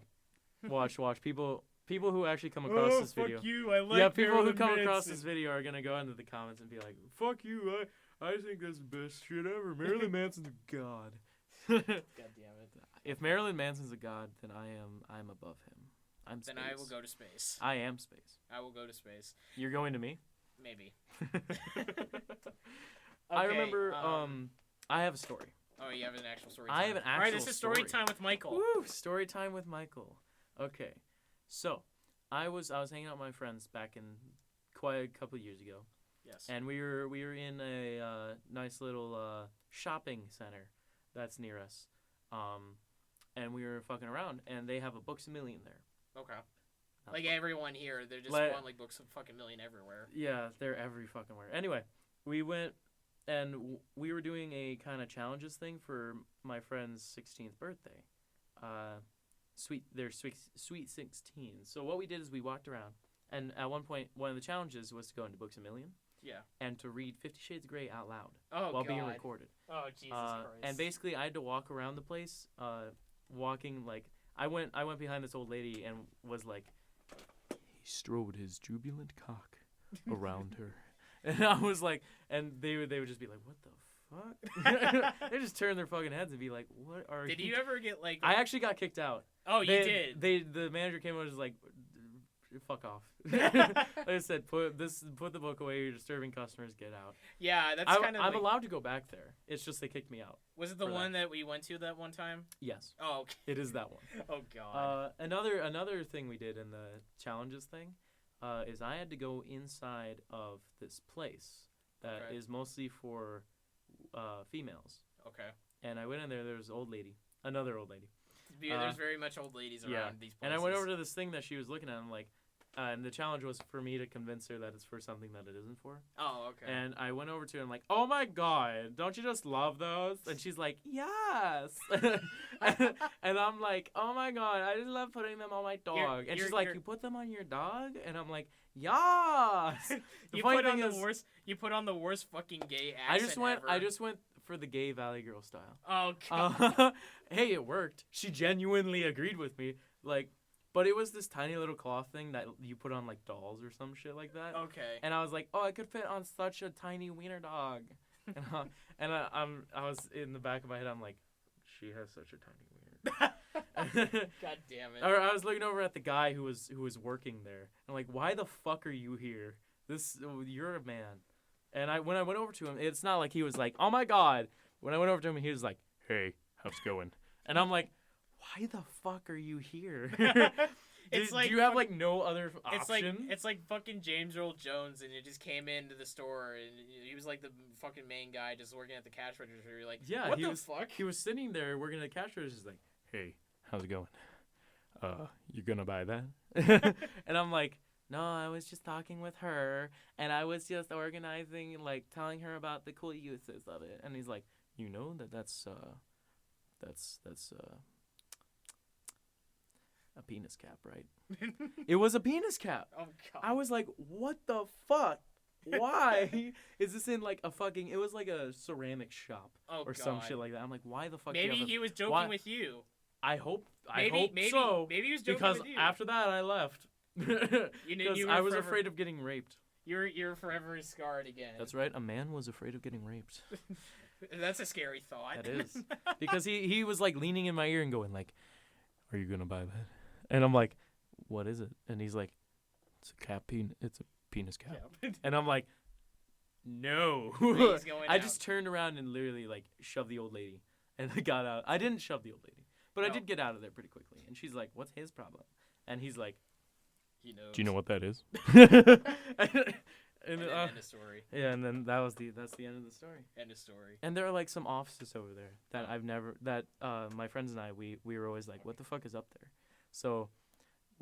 Watch. People who actually come across this video. you! I like Yeah, people who come across this video are gonna go into the comments and be like, "Fuck you! I think that's the best shit ever. Marilyn Manson's a god." God damn it! If Marilyn Manson's a god, then I'm above him. I'm space. Then I will go to space. I am space. I will go to space. You're going to me? Maybe. I Okay, remember. I have a story. Oh, you have an actual story. I have an All right, actual this is story time with Michael. Woo! Story time with Michael. Okay, so I was hanging out with my friends back in quite a couple of years ago, Yes. and we were in a nice little shopping center that's near us, and we were fucking around, and they have a Books A Million there. Okay. Not Like fun. everyone here, they're just Let- want like books of fucking million everywhere. Yeah, they're every fucking where. Anyway, we went and we were doing a kind of challenges thing for my friend's 16th birthday. Sweet 16. So what we did is we walked around, and at one point, one of the challenges was to go into Books A Million Yeah. and to read 50 Shades of Grey out loud Oh while God. being recorded. Oh Jesus Christ. And basically, I had to walk around the place, walking like I went behind this old lady and was like, he strode his jubilant cock around her, and I was like, and they would just be like, what the fuck? They just turn their fucking heads and be like, what are Did you ever get like? I actually got kicked out. Oh, you did. The manager came over and was like, fuck off. They said, put the book away. You're disturbing customers. Get out. Yeah, that's kind of. I'm allowed to go back there. It's just they kicked me out. Was it the for one that we went to that one time? Yes, Oh. Okay. it is that one. Oh God. Another thing we did in the challenges thing, is I had to go inside of this place that Okay. is mostly for females, Okay. and I went in there. There was another old lady. There's very much old ladies around yeah. these places. And I went over to this thing that she was looking at, and I'm like, and the challenge was for me to convince her that it's for something that it isn't for. Oh, okay. And I went over to her and I'm like, oh my God, don't you just love those? And she's like, yes. And I'm like, oh my God, I just love putting them on my dog. And she's like, you put them on your dog? And I'm like, yes. You put on the worst fucking gay accent I ever. just went for the gay Valley Girl style. Oh God. Hey, it worked. She genuinely agreed with me. Like, but it was this tiny little cloth thing that you put on like dolls or some shit like that. Okay. And I was like, oh, I could fit on such a tiny wiener dog. I was in the back of my head, I'm like, she has such a tiny wiener. God damn it. Or I was looking over at the guy who was working there. I'm like, why the fuck are you here? You're a man. And when I went over to him, it's not like he was like, oh my God. When I went over to him, he was like, hey, how's it going? And I'm like, why the fuck are you here? It's do like you have like no other option? It's like fucking James Earl Jones, and it just came into the store, and he was like the fucking main guy just working at the cash register. You're like, Yeah, what he the was- fuck? He was sitting there working at the cash register. He's like, hey, how's it going? You gonna buy that? And I'm like, no, I was just talking with her, and I was just organizing, like, telling her about the cool uses of it. And he's like, you know that's a penis cap, right? It was a penis cap. Oh God. I was like, what the fuck? why is this in like a fucking? It was like a ceramic shop or God. some shit like that. I'm like, why the fuck? Maybe he was joking with you. I hope Maybe so. Maybe he was joking because with you. after that I left. Because I was afraid of getting raped. You're forever scarred again. That's right. A man was afraid of getting raped. That's a scary thought. That is. Because he was like leaning in my ear and going like, "Are you gonna buy that?" And I'm like, "What is it?" And he's like, "It's a cap It's a penis cap." And I'm like, "No." Please, going I out. just turned around and literally like shoved the old lady, and I got out. I didn't shove the old lady, but I did get out of there pretty quickly. And she's like, "What's his problem?" And he's like, He knows. "Do you know what that is?" And then end of story. Yeah, and then that's the end of the story. End of story. And there are like some offices over there that my friends and I we were always like, what the fuck is up there? So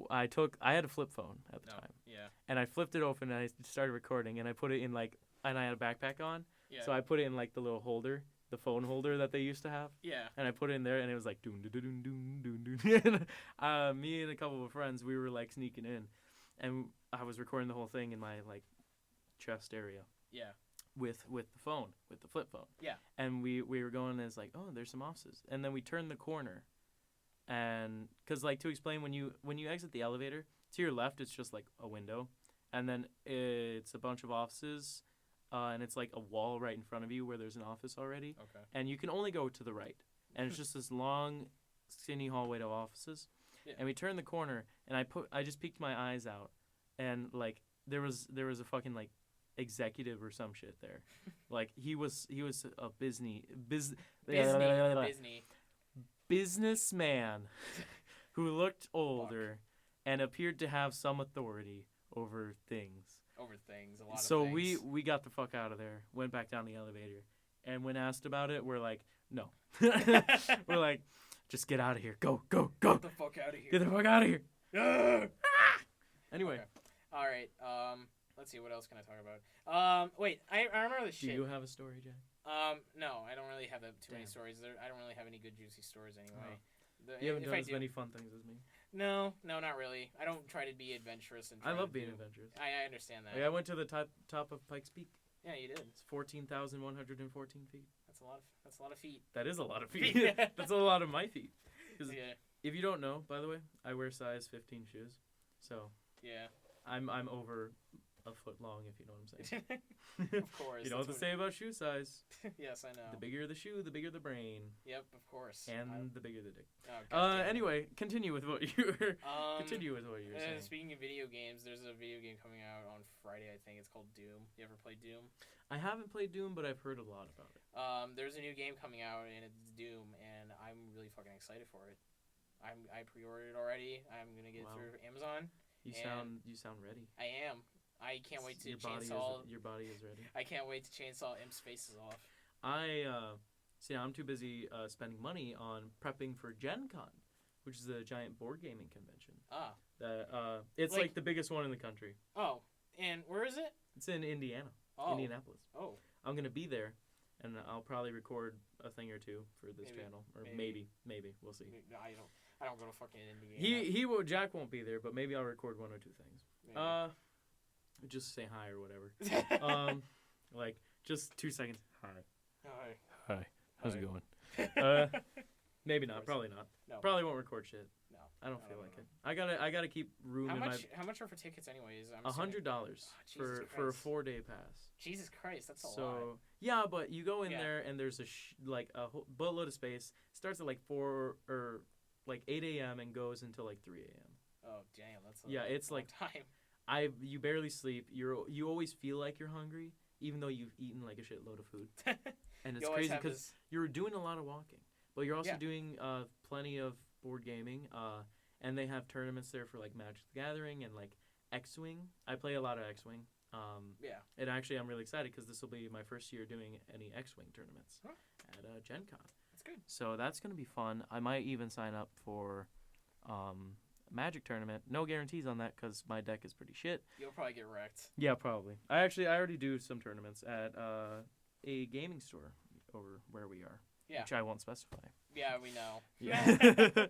I had a flip phone at the time. Yeah. And I flipped it open and I started recording and I put it in like, and I had a backpack on. Yeah. So I put it in like the little holder, the phone holder that they used to have. Yeah. And I put it in there and it was like doon doon doon doon doon doon. Me and a couple of friends, we were like sneaking in, and I was recording the whole thing in my like chest area. Yeah. With the phone, with the flip phone. Yeah. And we were going, and it's like, oh, there's some offices. And then we turned the corner, and because like to explain, when you exit the elevator, to your left it's just like a window, and then it's a bunch of offices, and it's like a wall right in front of you where there's an office already. Okay. And you can only go to the right, and it's just this long, skinny hallway to offices. Yeah. And we turned the corner, and I just peeked my eyes out, and like there was a fucking like executive or some shit there. Like he was a businessman who looked older and appeared to have some authority over things. Over things, a lot of things. So we got the fuck out of there, went back down the elevator, and when asked about it, we're like, no. We're like, just get out of here. Go. Get the fuck out of here. Get the fuck out of here. Anyway. Okay. All right. Let's see. What else can I talk about? Wait. I remember this shit. Do you have a story, Jack? No. I don't really have too many stories. I don't really have any good juicy stories anyway. You haven't done as many fun things as me. No, not really. I don't try to be adventurous and. I love being adventurous. I understand that. Like I went to the top of Pikes Peak. Yeah, you did. It's 14,114 feet. That's a lot of feet. That is a lot of feet. That's a lot of my feet. Because Yeah. if you don't know, by the way, I wear size 15 shoes. So Yeah. I'm over a foot long, if you know what I'm saying. Of course. You know what to say about shoe size. Yes, I know. The bigger the shoe, the bigger the brain. Yep, of course. And the bigger the dick. Oh, God damn it. Anyway, continue with what you were saying. Speaking of video games, there's a video game coming out on Friday, I think. It's called Doom. You ever played Doom? I haven't played Doom, but I've heard a lot about it. There's a new game coming out, and it's Doom, and I'm really fucking excited for it. I pre-ordered it already. I'm gonna get it through Amazon. You sound ready. I am. I can't wait to your chainsaw. Your body is ready. I can't wait to chainsaw Imp's faces off. See, I'm too busy spending money on prepping for Gen Con, which is a giant board gaming convention. It's like the biggest one in the country. Oh, and where is it? It's in Indiana. Indianapolis. Oh. I'm gonna be there, and I'll probably record a thing or two for this channel, or maybe we'll see. I don't go to fucking Indiana. Jack won't be there, but maybe I'll record one or two things. Maybe. Just say hi or whatever. Like just 2 seconds. Hi. How's it going? Maybe not. Probably not. No. Probably won't record shit. No. I don't feel like it. I gotta keep room How in how much are for tickets anyways? $100 for a 4-day pass. Jesus Christ, that's a lot. So yeah, but you go in there and there's a whole boatload of space. It starts at like 4 or like 8 a.m. and goes until like 3 a.m. Oh damn, that's it's like time. You barely sleep. You always feel like you're hungry, even though you've eaten like a shitload of food. And it's crazy because you're doing a lot of walking, but you're also doing plenty of board gaming. And they have tournaments there for like Magic the Gathering and like X-Wing. I play a lot of X-Wing. And actually, I'm really excited because this will be my first year doing any X-Wing tournaments at Gen Con. That's good. So that's gonna be fun. I might even sign up for Magic tournament. No guarantees on that because my deck is pretty shit. You'll probably get wrecked. Yeah, probably. I already do some tournaments at a gaming store over where we are. Yeah. which I won't specify. Yeah, we know. Yeah.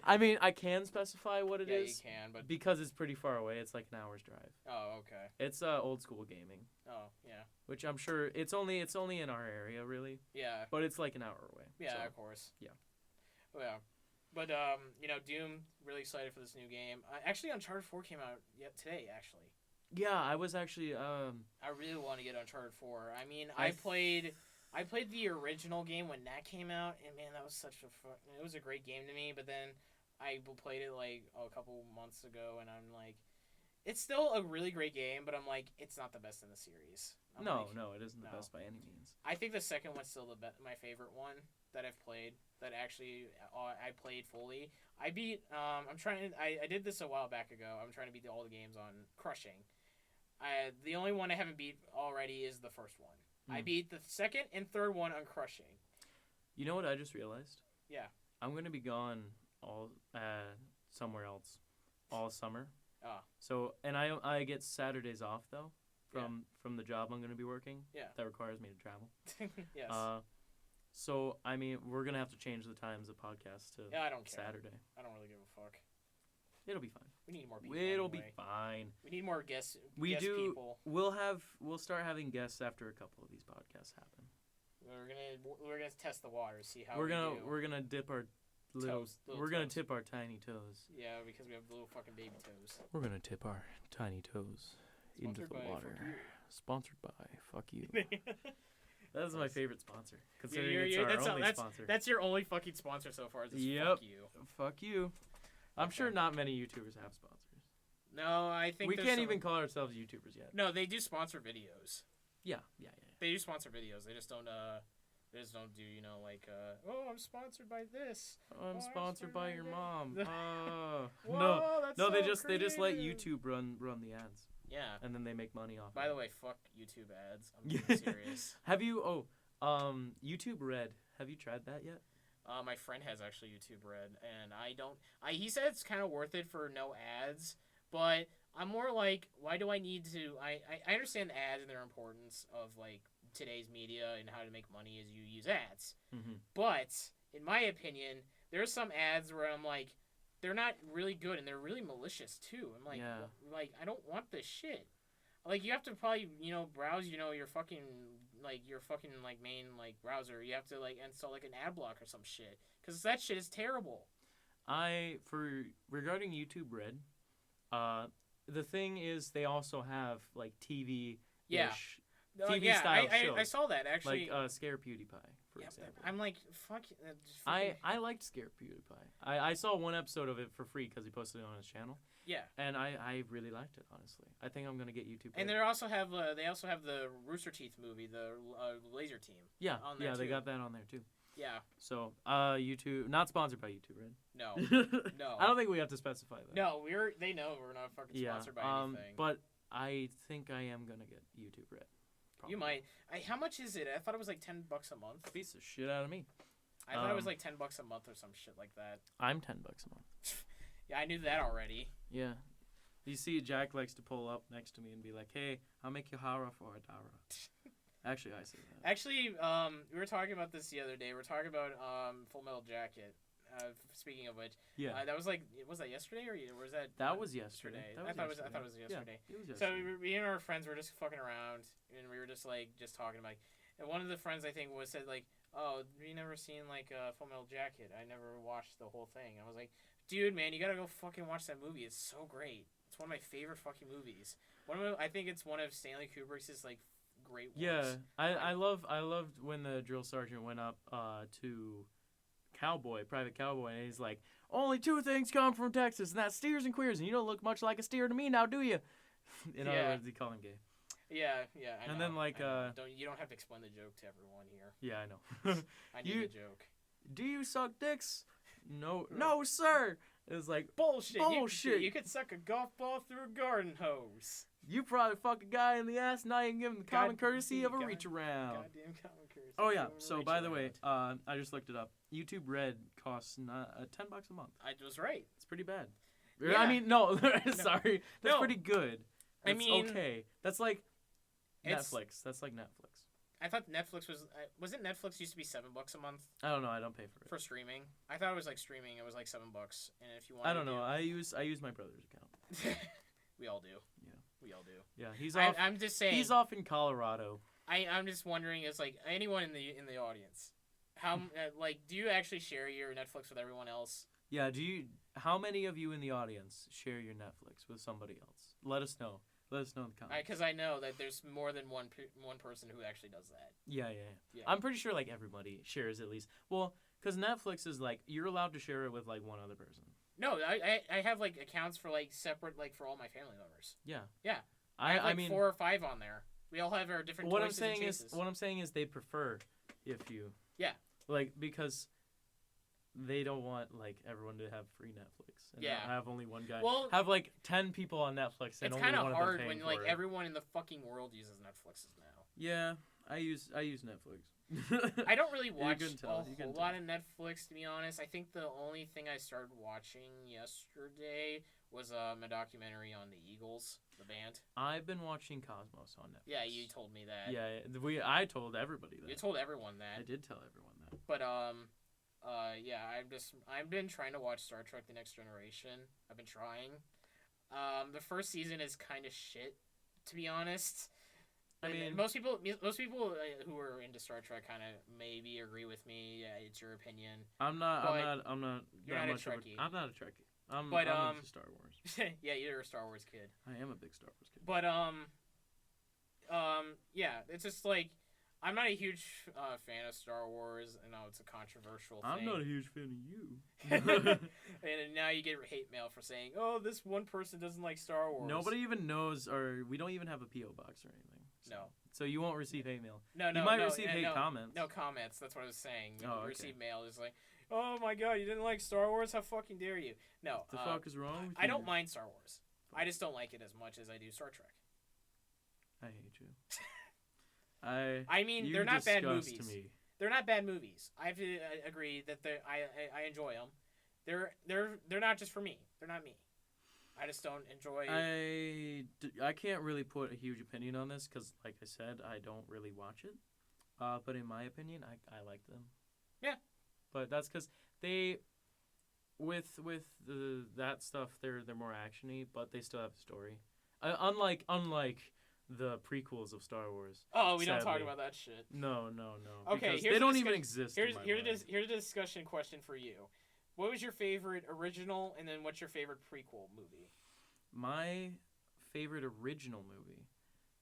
I mean, I can specify what it Yeah, is. you can, but Because it's pretty far away. It's like an hour's drive. oh, okay. It's old school gaming, Oh, yeah. which I'm sure it's only in our area really, Yeah. but it's like an hour away. Yeah, so. of course. Yeah. Oh, yeah. But Doom, really excited for this new game. Actually, Uncharted 4 came out today. Actually, Yeah, I was actually I really want to get Uncharted 4. I mean, I I played the original game when that came out, and man, that was it was a great game to me. But then I played it like a couple months ago, and I'm like, it's still a really great game, but I'm like, it's not the best in the series. No, it isn't the best by any means. I think the second one's still my favorite one that I've played. That actually I played fully. I beat. I did this a while back ago. I'm trying to beat all the games on Crushing. The only one I haven't beat already is the first one. I beat the second and third one on Crushing. You know what I just realized? Yeah. I'm gonna be gone all somewhere else all summer. Ah. So and I get Saturdays off though from the job I'm gonna be working. Yeah. That requires me to travel. Yes. So I mean we're gonna have to change the times of podcast to I don't care. Saturday. I don't really give a fuck. It'll be fine. We need more people. It'll anyway. be fine. We need more guests. We guest do. People. We'll start having guests after a couple of these podcasts happen. We're gonna test the waters, see how we're we gonna do. we're gonna dip our little we're gonna tip our tiny toes. Yeah, because we have little fucking baby toes. We're gonna tip our tiny toes into the water. Sponsored by Fuck You. That's my favorite sponsor. Considering it's our only sponsor. That's your only fucking sponsor so far. Is this Yep. Fuck You. Fuck you. I'm sure not many YouTubers have sponsors. No, I think we can't even call ourselves YouTubers yet. No, they do sponsor videos. Yeah. They do sponsor videos. They just don't do, like oh, I'm sponsored by this. I'm sponsored by your mom. Whoa, that's no, so they just let creative. YouTube run the ads. Yeah. And then they make money off By it. the way, fuck YouTube ads. I'm being serious. Have you YouTube Red. Have you tried that yet? My friend has actually YouTube Red, and I don't. He said it's kind of worth it for no ads, but I'm more like, why do I need to? I understand ads and their importance of like today's media and how to make money as you use ads, but in my opinion, there's some ads where I'm like, they're not really good and they're really malicious too. I'm like, like I don't want this shit. Like you have to probably browse your fucking main browser. You have to install an ad block or some shit because that shit is terrible. Regarding YouTube Red, the thing is they also have TV style shows. I saw that actually. Like Scare PewDiePie, for example. I'm like, fuck. I liked Scare PewDiePie. I saw one episode of it for free because he posted it on his channel. Yeah. And I really liked it, honestly. I think I'm gonna get YouTube. And they also have the Rooster Teeth movie, the Laser Team. Yeah. On there they got that on there too. Yeah. So YouTube, not sponsored by YouTube, right? No. No. I don't think we have to specify that. No, they know we're not fucking sponsored by anything. But I think I am gonna get YouTube Red. Probably. You might. How much is it? I thought it was like $10 a month. Piece of shit out of me. I thought it was like $10 a month or some shit like that. I'm $10 a month. Yeah, I knew that already. Yeah. You see, Jack likes to pull up next to me and be like, "Hey, I'll make you hara for $1." Actually, I say that. Actually, we were talking about this the other day. We were talking about Full Metal Jacket. Speaking of which, yeah, that was was that yesterday or was that? That was yesterday. I thought it was yesterday. Yeah, it was yesterday. So we and our friends were just fucking around, and we were just talking about. And one of the friends I think said "Oh, you never seen Full Metal Jacket? I never watched the whole thing." I was like, "Dude, man, you gotta go fucking watch that movie. It's so great. It's one of my favorite fucking movies. I think it's one of Stanley Kubrick's great ones." Yeah, I loved when the drill sergeant went up to Private Cowboy, and he's like, "Only two things come from Texas, and that's steers and queers, and you don't look much like a steer to me now, do you?" In other words, he called him gay. Yeah, I know. And then you don't have to explain the joke to everyone here. Yeah, I know. I need a joke. Do you suck dicks? No, sir. It was like bullshit. You could suck a golf ball through a garden hose. You probably fuck a guy in the ass, now you can give him the common courtesy of a reach around. Goddamn common courtesy. Oh yeah. So by the way, I just looked it up. YouTube Red costs $10 a month. I was right. It's pretty bad. Yeah. I mean, no, sorry. That's pretty good. That's okay. That's like Netflix. That's like Netflix. I thought Netflix wasn't Netflix used to be $7 a month I don't know. I don't pay for it. for streaming? I thought it was like streaming. It was like $7, and if you want, I don't know. I use my brother's account. We all do. Yeah. We all do. Yeah, he's off. I'm just saying. He's off in Colorado. I'm just wondering, is like anyone in the audience, how like do you actually share your Netflix with everyone else? Yeah. How many of you in the audience share your Netflix with somebody else? Let us know. Let us know in the comments. Because I know that there's more than one person who actually does that. Yeah. I'm pretty sure like everybody shares at least. Well, because Netflix is like you're allowed to share it with like one other person. No, I have like accounts for like separate like for all my family members. Yeah. Yeah. I have like 4 or 5 on there. We all have our different. What I'm saying is they prefer if you. Yeah. Like because they don't want like everyone to have free Netflix. And not have only one guy. Well, have like 10 people on Netflix. And it's kind of hard when like everyone in the fucking world uses Netflix now. Yeah, I use Netflix. I don't really watch a whole tell. lot of Netflix, to be honest. I think the only thing I started watching yesterday was a documentary on the Eagles, the band. I've been watching Cosmos on Netflix. Yeah, you told me that. Yeah, I told everybody that. You told everyone that. I did tell everyone that. But yeah, I've been trying to watch Star Trek: The Next Generation. I've been trying. The first season is kind of shit, to be honest. I mean, most people who are into Star Trek kind of maybe agree with me. Yeah, it's your opinion. I'm not. You're not a Trekkie. I'm not a Trekkie. I'm into Star Wars. Yeah, you're a Star Wars kid. I am a big Star Wars kid. But yeah, it's just like I'm not a huge fan of Star Wars. I know it's a controversial thing. I'm not a huge fan of you. And now you get hate mail for saying, "Oh, this one person doesn't like Star Wars." Nobody even knows, or we don't even have a PO box or anything. So you won't receive hate mail. No, you might receive hate comments. No comments. That's what I was saying. When you receive mail, it's like, "Oh my God, you didn't like Star Wars? How fucking dare you?" No. What the fuck is wrong with you? I don't mind Star Wars. I just don't like it as much as I do Star Trek. I hate you. I mean, they're not bad movies. To me. They're not bad movies. I have to agree that I enjoy them. They're not just for me. They're not me. I just don't enjoy. I can't really put a huge opinion on this because, like I said, I don't really watch it. But in my opinion, I like them. Yeah. But that's because they, with that stuff, they're more actiony, but they still have a story. Unlike the prequels of Star Wars. Oh, we don't talk about that shit. No. Okay, they don't even exist. Here's a discussion question for you. What was your favorite original, and then what's your favorite prequel movie? My favorite original movie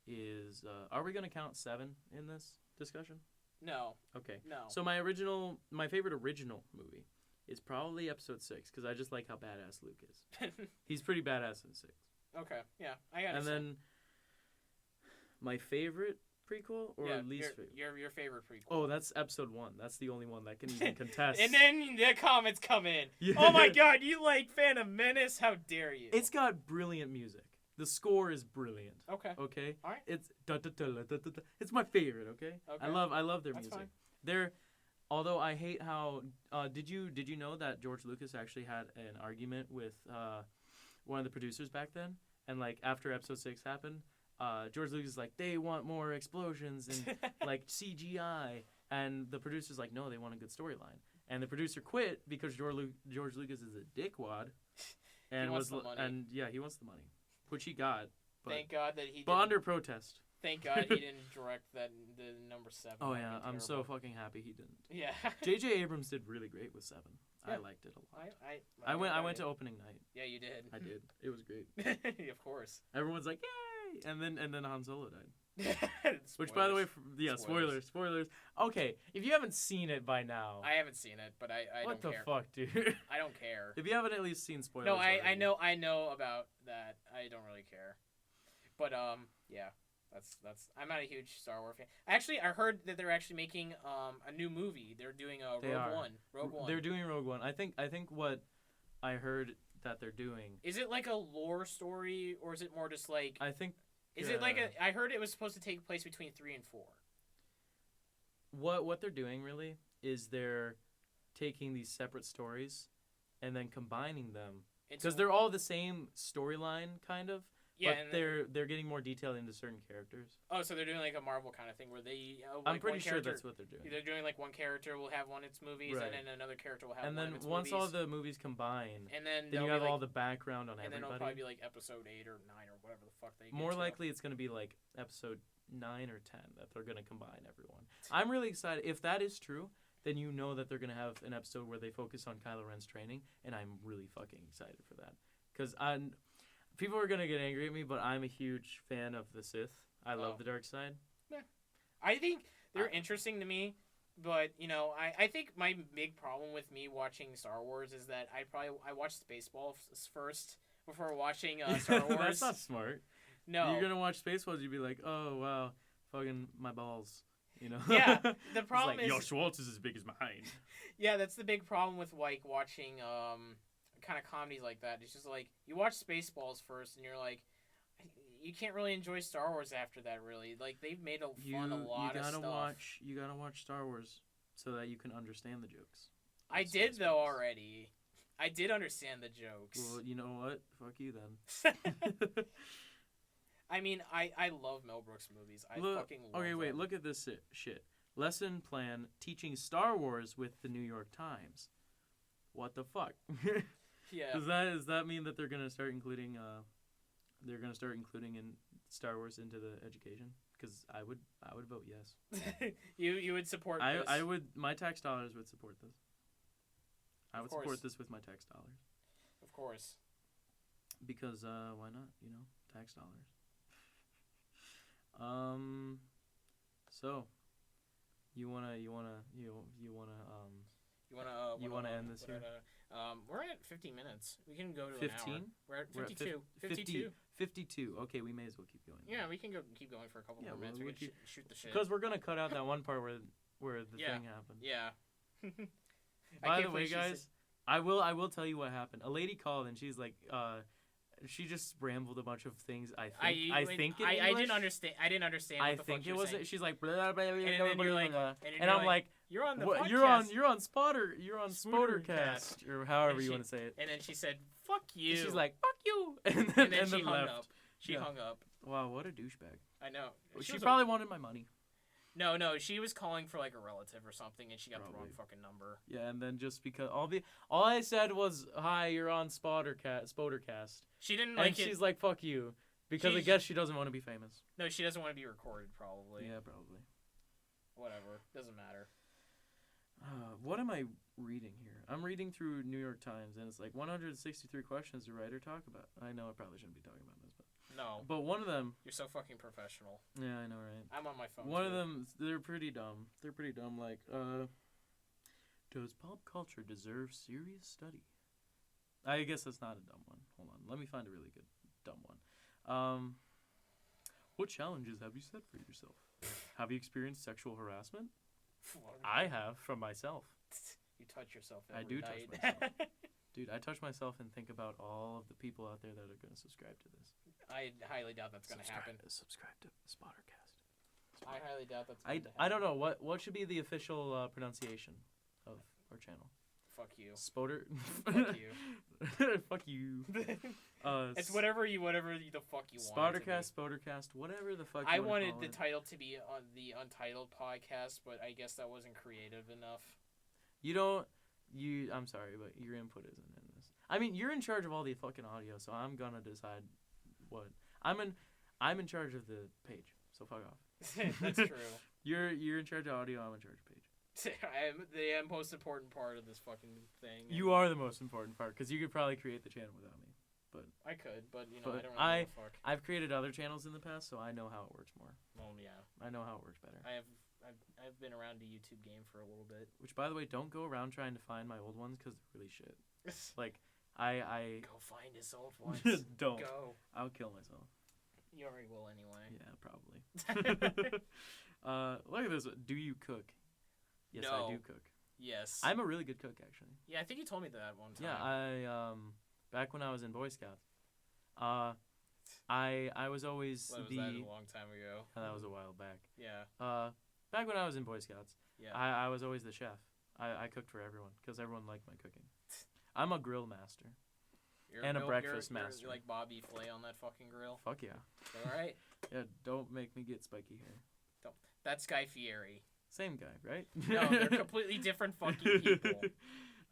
is... are we going to count 7 in this discussion? No. Okay. No. So my favorite original movie is probably Episode 6, because I just like how badass Luke is. He's pretty badass in 6. Okay, yeah, I understand. And then my favorite prequel or least favorite? Your favorite prequel. Oh, that's Episode 1. That's the only one that can even contest. And then the comments come in. Yeah. Oh my God, you like Phantom Menace? How dare you? It's got brilliant music. The score is brilliant. Okay. Okay. All right. It's it's my favorite. Okay. Okay. I love their That's music. Fine. Although I hate how did you know that George Lucas actually had an argument with one of the producers back then, and like after Episode 6 happened, George Lucas is like, they want more explosions and like CGI, and the producer's like, no, they want a good storyline, and the producer quit because George Lucas is a dickwad, and he wants the money. He wants the money, which he got. But, Thank God that he. But under protest. Thank God he didn't direct the number 7. Oh yeah, I'm so fucking happy he didn't. Yeah. J.J. Abrams did really great with 7. Yeah. I liked it a lot. I went to opening night. Yeah, you did. I did. It was great. Of course. Everyone's like, yay! And then Han Solo died. Which, Spoilers. by the way, spoilers. Okay, if you haven't seen it by now, I haven't seen it, but I what don't the care. fuck, dude? I don't care. If you haven't at least seen spoilers, no, I know about that. I don't really care. But yeah, that's. I'm not a huge Star Wars fan. Actually, I heard that they're actually making a new movie. They're doing Rogue One. They're doing Rogue One. I think what I heard that they're doing. Is it like a lore story, or is it more just like? I think. Is it like a? I heard it was supposed to take place between 3 and 4. What they're doing really is they're taking these separate stories and then combining them because they're all the same storyline kind of, Yeah, but they're getting more detailed into certain characters. Oh, so they're doing like a Marvel kind of thing where they. I'm pretty sure that's what they're doing. They're doing like one character will have one in its movies, Right. and then another character will have And one then of its once movies. all the movies combine, and then you have like, all the background on and then it'll everybody. probably be like episode 8 or 9 or whatever the fuck they. More get to. likely, it's gonna be like episode 9 or 10 that they're gonna combine everyone. I'm really excited. If that is true, then you know that they're gonna have an episode where they focus on Kylo Ren's training, and I'm really fucking excited for that. Because people are gonna get angry at me, but I'm a huge fan of the Sith. I love the dark side. Yeah. I think they're interesting to me, but I think my big problem with me watching Star Wars is that I watched Spaceballs first before watching Star Wars. That's not smart. No, You're gonna watch Spaceballs, you'd be like, oh wow, fucking my balls. Yeah, the problem is your Schwartz is as big as mine. Yeah, that's the big problem with like watching kind of comedies like that. It's just like you watch Spaceballs first, and you're like, you can't really enjoy Star Wars after that. Really, like they've made a lot of stuff. You gotta watch Star Wars so that you can understand the jokes. I did though already. I did understand the jokes. Well, you know what? Fuck you then. I mean, I love Mel Brooks movies. I fucking love them. Look at this shit. Lesson plan teaching Star Wars with the New York Times. What the fuck? Yeah. Does that mean that they're gonna start including in Star Wars into the education? Because I would vote yes. You would support this? I would. My tax dollars would support this. I would support this with my tax dollars. Of course. Because why not? Tax dollars. So, you wanna end this here? We're at 15 minutes. We can go to 15? an hour. We're at 52. 52. 52. Okay, we may as well keep going. Yeah, we can keep going for a couple more minutes. We can shoot the shit. Because we're gonna cut out that one part where the thing happened. Yeah. By the way, guys, I will tell you what happened. A lady called and she's like, she just rambled a bunch of things. I think I didn't understand. I didn't understand. What the fuck you were saying. She's like, blah, blah, blah, and then you're like, and I'm like, you're on the what, podcast. You're on Spottercast or however you want to say it. And then she said, "Fuck you." And she's like, "Fuck you," and then she hung left. up. She hung up. Wow, what a douchebag. I know. She probably wanted my money. No, she was calling for like a relative or something, and she got the wrong fucking number. Yeah, and then just because all I said was, "Hi, you're on Spottercast." She didn't like it. And she's like, "Fuck you," because I guess she doesn't want to be famous. No, she doesn't want to be recorded, probably. Yeah, probably. Whatever, doesn't matter. What am I reading here? I'm reading through New York Times, and it's like 163 questions to write or talk about. I know I probably shouldn't be talking about this, but no. But one of them. You're so fucking professional. Yeah, I know, right? I'm on my phone. One of them, they're pretty dumb. Like, does pop culture deserve serious study? I guess that's not a dumb one. Hold on, let me find a really good dumb one. What challenges have you set for yourself? Have you experienced sexual harassment? I have, from myself. You touch yourself I every do night. touch myself. Dude, I touch myself and think about all of the people out there that are going to subscribe to this. I highly doubt that's going to happen. Subscribe to Spottercast. I highly doubt that's going to happen. I don't know. What should be the official pronunciation of our channel? Fuck you. Spotter. Fuck you. Fuck you. It's whatever the fuck you want. Spottercast, whatever the fuck. I wanted the title to be on the Untitled podcast, but I guess that wasn't creative enough. I'm sorry, but your input isn't in this. I mean, you're in charge of all the fucking audio, so I'm gonna decide what. I'm in charge of the page, so fuck off. That's true. You're in charge of audio. I'm in charge of page. I am the most important part of this fucking thing. You are the most important part, because you could probably create the channel without me. But I could, but I don't really give a fuck. I've created other channels in the past, so I know how it works more. Well, yeah. I know how it works better. I've been around the YouTube game for a little bit. Which, by the way, don't go around trying to find my old ones, because they're really shit. Like, I go find his old ones. Don't. Go. I'll kill myself. You already will anyway. Yeah, probably. Look at this. Do you cook? Yes, no. I do cook. Yes. I'm a really good cook, actually. Yeah, I think you told me that one time. Yeah, I back when I was in Boy Scouts, I was always was that, a long time ago? That was a while back. Yeah. Back when I was in Boy Scouts, yeah. I was always the chef. I cooked for everyone because everyone liked my cooking. I'm a grill master. And a breakfast master. You're like Bobby Flay on that fucking grill. Fuck yeah. All right. Yeah, don't make me get spiky hair. Don't. That's Guy Fieri. Same guy, right? No, they're completely different fucking people.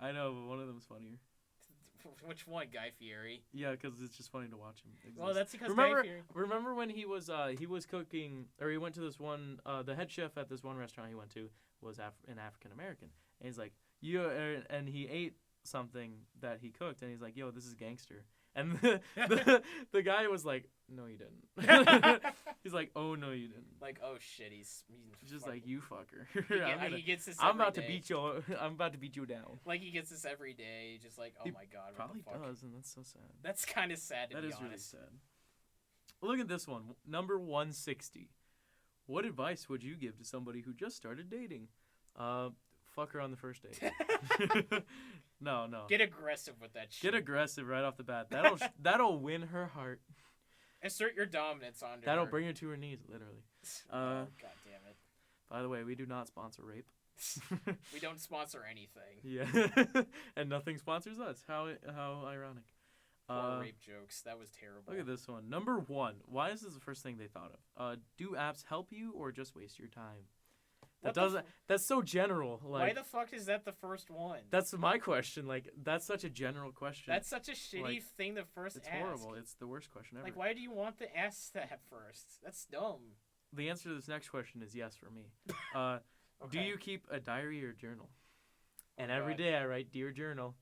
I know, but one of them's funnier. Which one, Guy Fieri? Yeah, because it's just funny to watch him exist. Well, that's because Guy Fieri. Remember when he was cooking, or he went to this one, the head chef at this one restaurant he went to was an African American, and he's like, and he ate something that he cooked, and he's like, yo, this is gangster. And the guy was like, no, you didn't. He's like, oh, no, you didn't. Like, oh, shit, he's just like, you fucker. He gets this I'm about day. to beat you. I'm about to beat you down. Like, he gets this every day. Just like, oh, he my God, what probably the fuck? does, and that's so sad. That's kind of sad, to be honest. That is really sad. Look at this one. Number 160. What advice would you give to somebody who just started dating? Fuck her on the first date. No. Get aggressive with that shit. Get aggressive right off the bat. That'll win her heart. Assert your dominance on her. That'll bring her to her knees, literally. God damn it. By the way, we do not sponsor rape. We don't sponsor anything. Yeah. And nothing sponsors us. How ironic. Rape jokes. That was terrible. Look at this one. Number 1. Why is this the first thing they thought of? Do apps help you or just waste your time? That's so general. Like, why the fuck is that the first one? That's my question. Like, that's such a general question. That's such a shitty thing to first ask. It's horrible. It's the worst question ever. Like, why do you want to ask that first? That's dumb. The answer to this next question is yes for me. Okay. Do you keep a diary or journal? And every day I write, Dear Journal.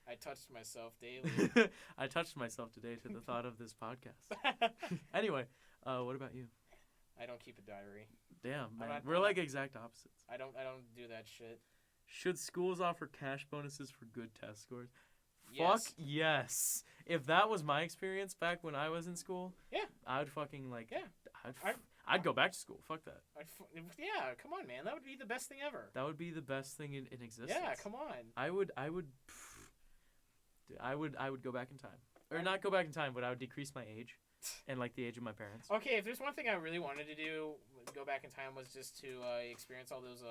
I touched myself daily. I touched myself today to the thought of this podcast. Anyway, what about you? I don't keep a diary. Damn, man. We're like exact opposites. I don't do that shit. Should schools offer cash bonuses for good test scores? Yes. Fuck yes. If that was my experience back when I was in school, yeah, I'd fucking like, yeah. I'd go back to school. Fuck that. Yeah, come on, man. That would be the best thing ever. That would be the best thing in existence. Yeah, come on. I would go back in time. Or not go back in time, but I would decrease my age. And like the age of my parents. Okay, if there's one thing I really wanted to do, go back in time, was just to experience all those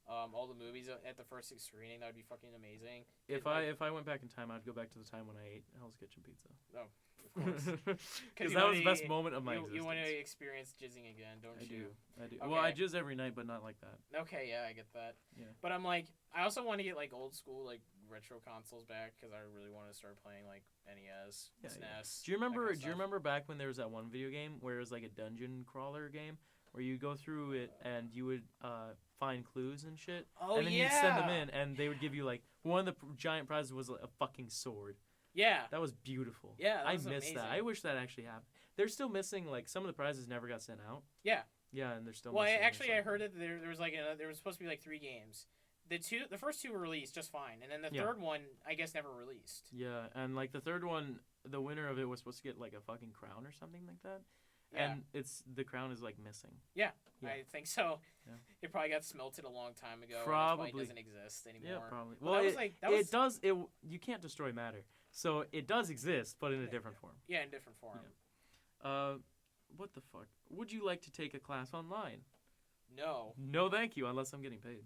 all the movies at the first screening. That would be fucking amazing. If I went back in time, I'd go back to the time when I ate Hell's Kitchen pizza. Oh, of course. Because that was the best moment of my existence. You want to experience jizzing again, don't you? I do. Okay. Well, I jizz every night, but not like that. Okay, yeah, I get that. Yeah. But I'm like, I also want to get like old school like retro consoles back because I really want to start playing like NES, SNES. Yeah. Do you remember back when there was that one video game where it was like a dungeon crawler game where you go through it and you would find clues and shit, and then you'd send them in and they would give you like one of the giant prizes was like, a fucking sword. Yeah. That was beautiful. Yeah, that I was miss amazing. that. I wish that actually happened. They're still missing like some of the prizes never got sent out. Yeah. Yeah, and they're still. Well, missing I heard that there was like there was supposed to be like 3 games. The first 2 were released just fine, and then the third one I guess never released. Yeah, and like the third one, the winner of it was supposed to get like a fucking crown or something like that. Yeah. And the crown is like missing. Yeah, I think so. Yeah. It probably got smelted a long time ago. Probably. That's why it doesn't exist anymore. Yeah, probably. Well, it does. You can't destroy matter, so it does exist, but in a different form. Yeah, in different form. Yeah. What the fuck? Would you like to take a class online? No. No, thank you. Unless I'm getting paid.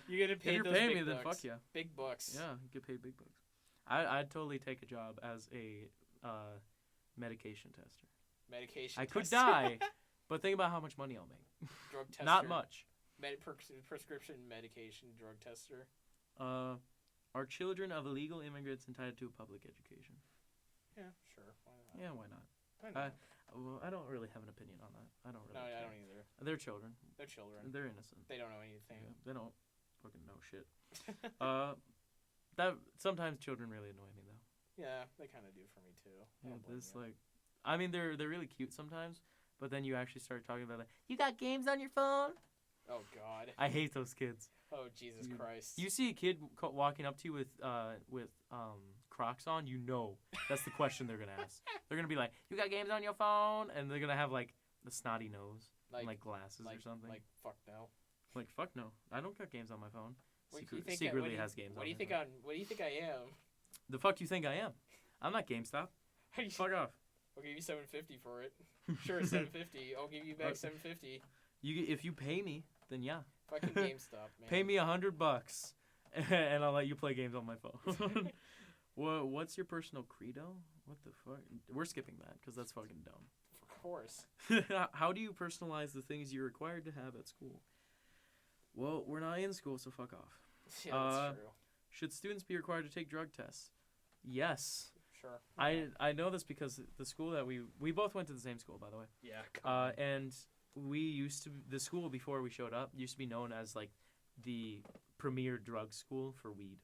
You get paid. If you're those paying big me, bucks. then fuck yeah. Big bucks. Yeah, you get paid big bucks. I'd totally take a job as a medication tester. Medication. I could die, but think about how much money I'll make. Drug tester. Not much. Prescription medication drug tester. Are children of illegal immigrants entitled to a public education? Yeah, sure. Why not? Yeah, why not? Why not? Well, I don't really have an opinion on that. I don't really. No, care. I don't either. They're children. They're children. They're innocent. They don't know anything. Yeah, they don't fucking know shit. That sometimes children really annoy me though. Yeah, they kind of do for me too. Yeah, this like, I mean they're really cute sometimes, but then you actually start talking about like, you got games on your phone? Oh God. I hate those kids. Oh Jesus Christ. You see a kid walking up to you with Crocs on, you know that's the question they're gonna ask. They're gonna be like, you got games on your phone? And they're gonna have like the snotty nose, and, like glasses or something. Like fuck no. Like fuck no, I don't got games on my phone. Secretly has games. What do you think I am? The fuck you think I am? I'm not GameStop. Fuck off. I'll give you $750 for it. Sure, $750. I'll give you back $750. If you pay me, then yeah. Fucking GameStop, man. Pay me $100, and I'll let you play games on my phone. What's your personal credo? What the fuck? We're skipping that because that's fucking dumb. Of course. How do you personalize the things you're required to have at school? Well, we're not in school, so fuck off. Yeah, that's true. Should students be required to take drug tests? Yes. Sure. I know this because the school that we both went to the same school, by the way. Yeah. And the school before we showed up used to be known as like the premier drug school for weed.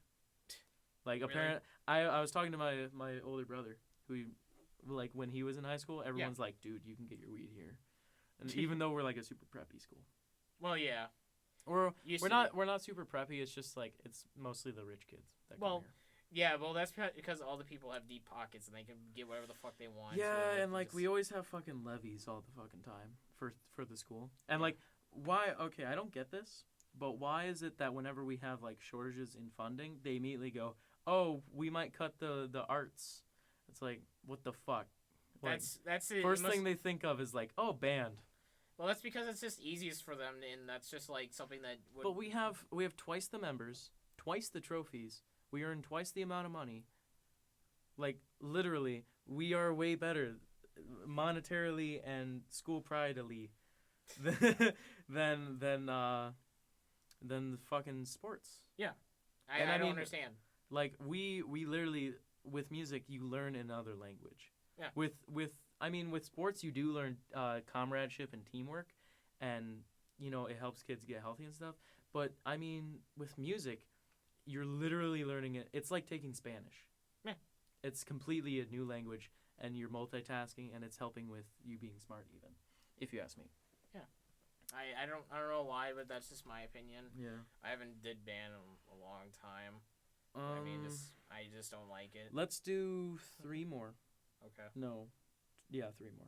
Like Really? I was talking to my older brother who, like, when he was in high school, everyone's like, dude, you can get your weed here, and even though we're like a super preppy school. Well, yeah. We're Used to we're not super preppy. It's just like it's mostly the rich kids that come here. Yeah, well, that's because all the people have deep pockets and they can get whatever the fuck they want. Yeah, so and like we always have fucking levies all the fucking time for the school. And like why? Okay, I don't get this, but why is it that whenever we have like shortages in funding, they immediately go, "Oh, we might cut the arts." It's like, what the fuck? Like, that's it. first thing they think of is like, "Oh, band." Well, that's because it's just easiest for them, and that's just like something that would... But we have twice the members, twice the trophies. We earn twice the amount of money. Like, literally, we are way better monetarily and school pride-ly than the fucking sports. Yeah. And I I don't mean, understand. Like, we literally, with music, you learn another language. Yeah. With sports, you do learn comradeship and teamwork, and, you know, it helps kids get healthy and stuff. But, I mean, with music, you're literally learning it. It's like taking Spanish. Yeah. It's completely a new language, and you're multitasking, and it's helping with you being smart, even, if you ask me. Yeah. I don't know why, but that's just my opinion. Yeah. I haven't did band in a long time. I just don't like it. Let's do 3 more. Okay. No. Yeah, 3 more.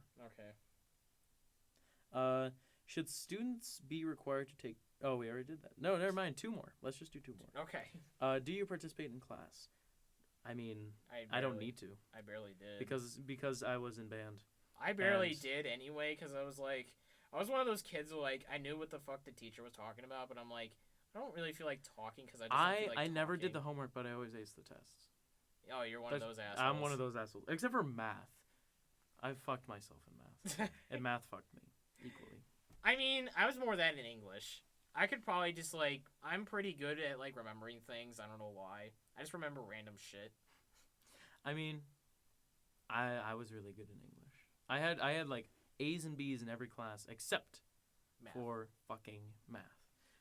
Okay. Should students be required to take... Oh, we already did that. No, never mind. 2 more. Let's just do 2 more. Okay. Do you participate in class? I mean, I don't need to. I barely did. Because I was in band. I barely did anyway, because I was one of those kids who, like, I knew what the fuck the teacher was talking about, but I'm like, I don't really feel like talking because I just don't feel like I never did the talking. homework, but I always aced the tests. Oh, you're one of those assholes. I'm one of those assholes. Except for math. I fucked myself in math. And math fucked me equally. I mean, I was more that in English. I could probably just, like, I'm pretty good at, like, remembering things. I don't know why. I just remember random shit. I mean, I was really good in English. I had like A's and B's in every class except Math. for fucking math.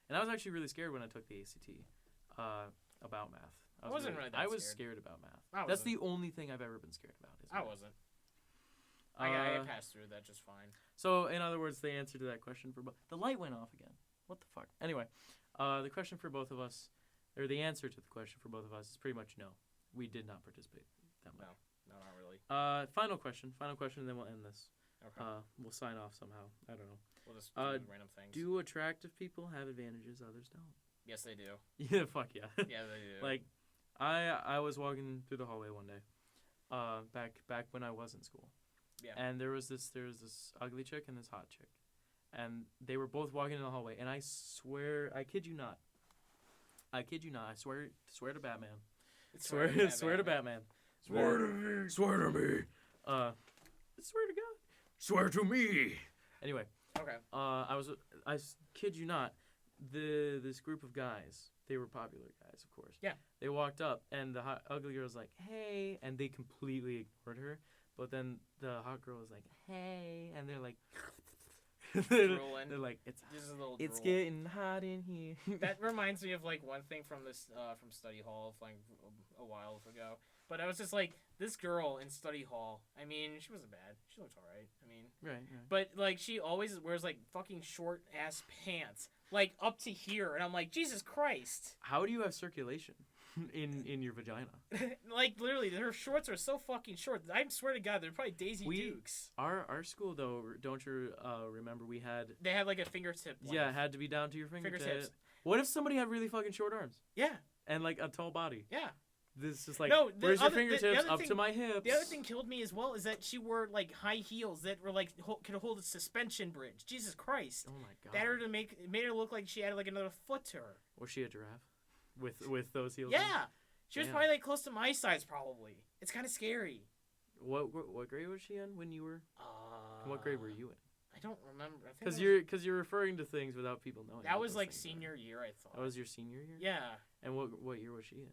And I was actually really scared when I took the ACT about math. I wasn't really that I was scared. scared about math. That's the only thing I've ever been scared about. Is I math. wasn't. I passed through that just fine. So, in other words, the answer to that question for the light went off again. What the fuck? Anyway, the question for both of us, or the answer to the question for both of us is pretty much no. We did not participate that much. No, not really. Final question, and then we'll end this. Okay. We'll sign off somehow. I don't know. We'll just do random things. Do attractive people have advantages others don't? Yes, they do. Yeah, fuck yeah. Yeah, they do. Like, I was walking through the hallway one day, back when I was in school. Yeah. And there was this ugly chick and this hot chick, and they were both walking in the hallway. And I swear, I kid you not. I swear to Batman. Swear to Batman. Swear to me. Swear to me. Swear to God. Swear to me. Anyway. Okay. I kid you not. This group of guys, they were popular guys, of course. Yeah. They walked up, and the ugly girl was like, "Hey," and they completely ignored her. But then the hot girl was like, "Hey," and they're like, they're like, "It's getting hot in here." That reminds me of like one thing from this from study hall like a while ago. But I was just like, this girl in study hall. I mean, she wasn't bad. She looked alright. I mean, right. But like, she always wears like fucking short ass pants, like up to here, and I'm like, Jesus Christ. How do you have circulation in your vagina? Like literally, her shorts are so fucking short. I swear to God, they're probably Daisy Dukes. Our school though, don't you remember we had? They had like a fingertip length. Yeah, it had to be down to your fingertips. Fingertips. What if somebody had really fucking short arms? Yeah. And like a tall body. Yeah. This is like, no, where's your fingertips? Up to my hips. The other thing killed me as well is that she wore like high heels that were like could hold a suspension bridge. Jesus Christ! Oh my God! That made her look like she had like another foot to her. Was she a giraffe? With those heels? Yeah, She was Damn. probably like close to my size, probably. It's kind of scary. What grade was she in when you were? What grade were you in? I don't remember. I think Because you're referring to things without people knowing. that what was those like things are. senior year, I thought. That was your senior year. Yeah. And what year was she in?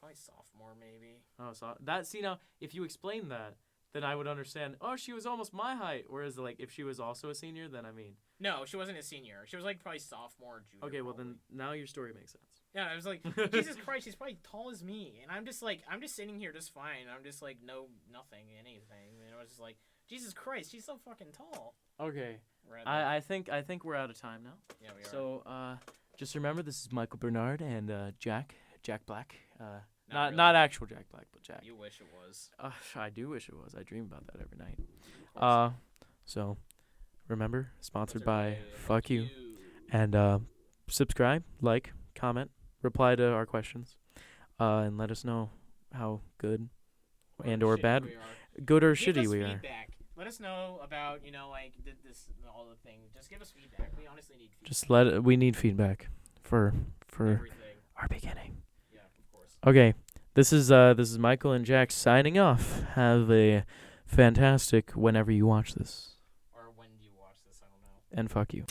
Probably sophomore, maybe. Oh, so that now if you explain that, then I would understand. Oh, she was almost my height. Whereas like if she was also a senior, then I mean. No, she wasn't a senior. She was like probably sophomore or junior. Okay, well probably. then now your story makes sense. Yeah, I was like, Jesus Christ, she's probably tall as me, and I'm just sitting here just fine. I'm just like nothing, anything, and I was just like, Jesus Christ, she's so fucking tall. Okay, I think we're out of time now. Yeah, we are. So just remember, this is Michael Bernard and Jack Black. Not Not actual Jack Black, but Jack. You wish it was. I do wish it was. I dream about that every night. So remember, sponsored by Fuck You. And subscribe, like, comment, reply to our questions, and let us know how good or bad, good or Give shitty us we are. feedback. Let us know about like this all the thing. Just give us feedback. We honestly need feedback. Just we need feedback for Everything. our beginning. Yeah, of course. Okay, this is Michael and Jack signing off. Have a fantastic whenever you watch this. Or when do you watch this? I don't know. And fuck you.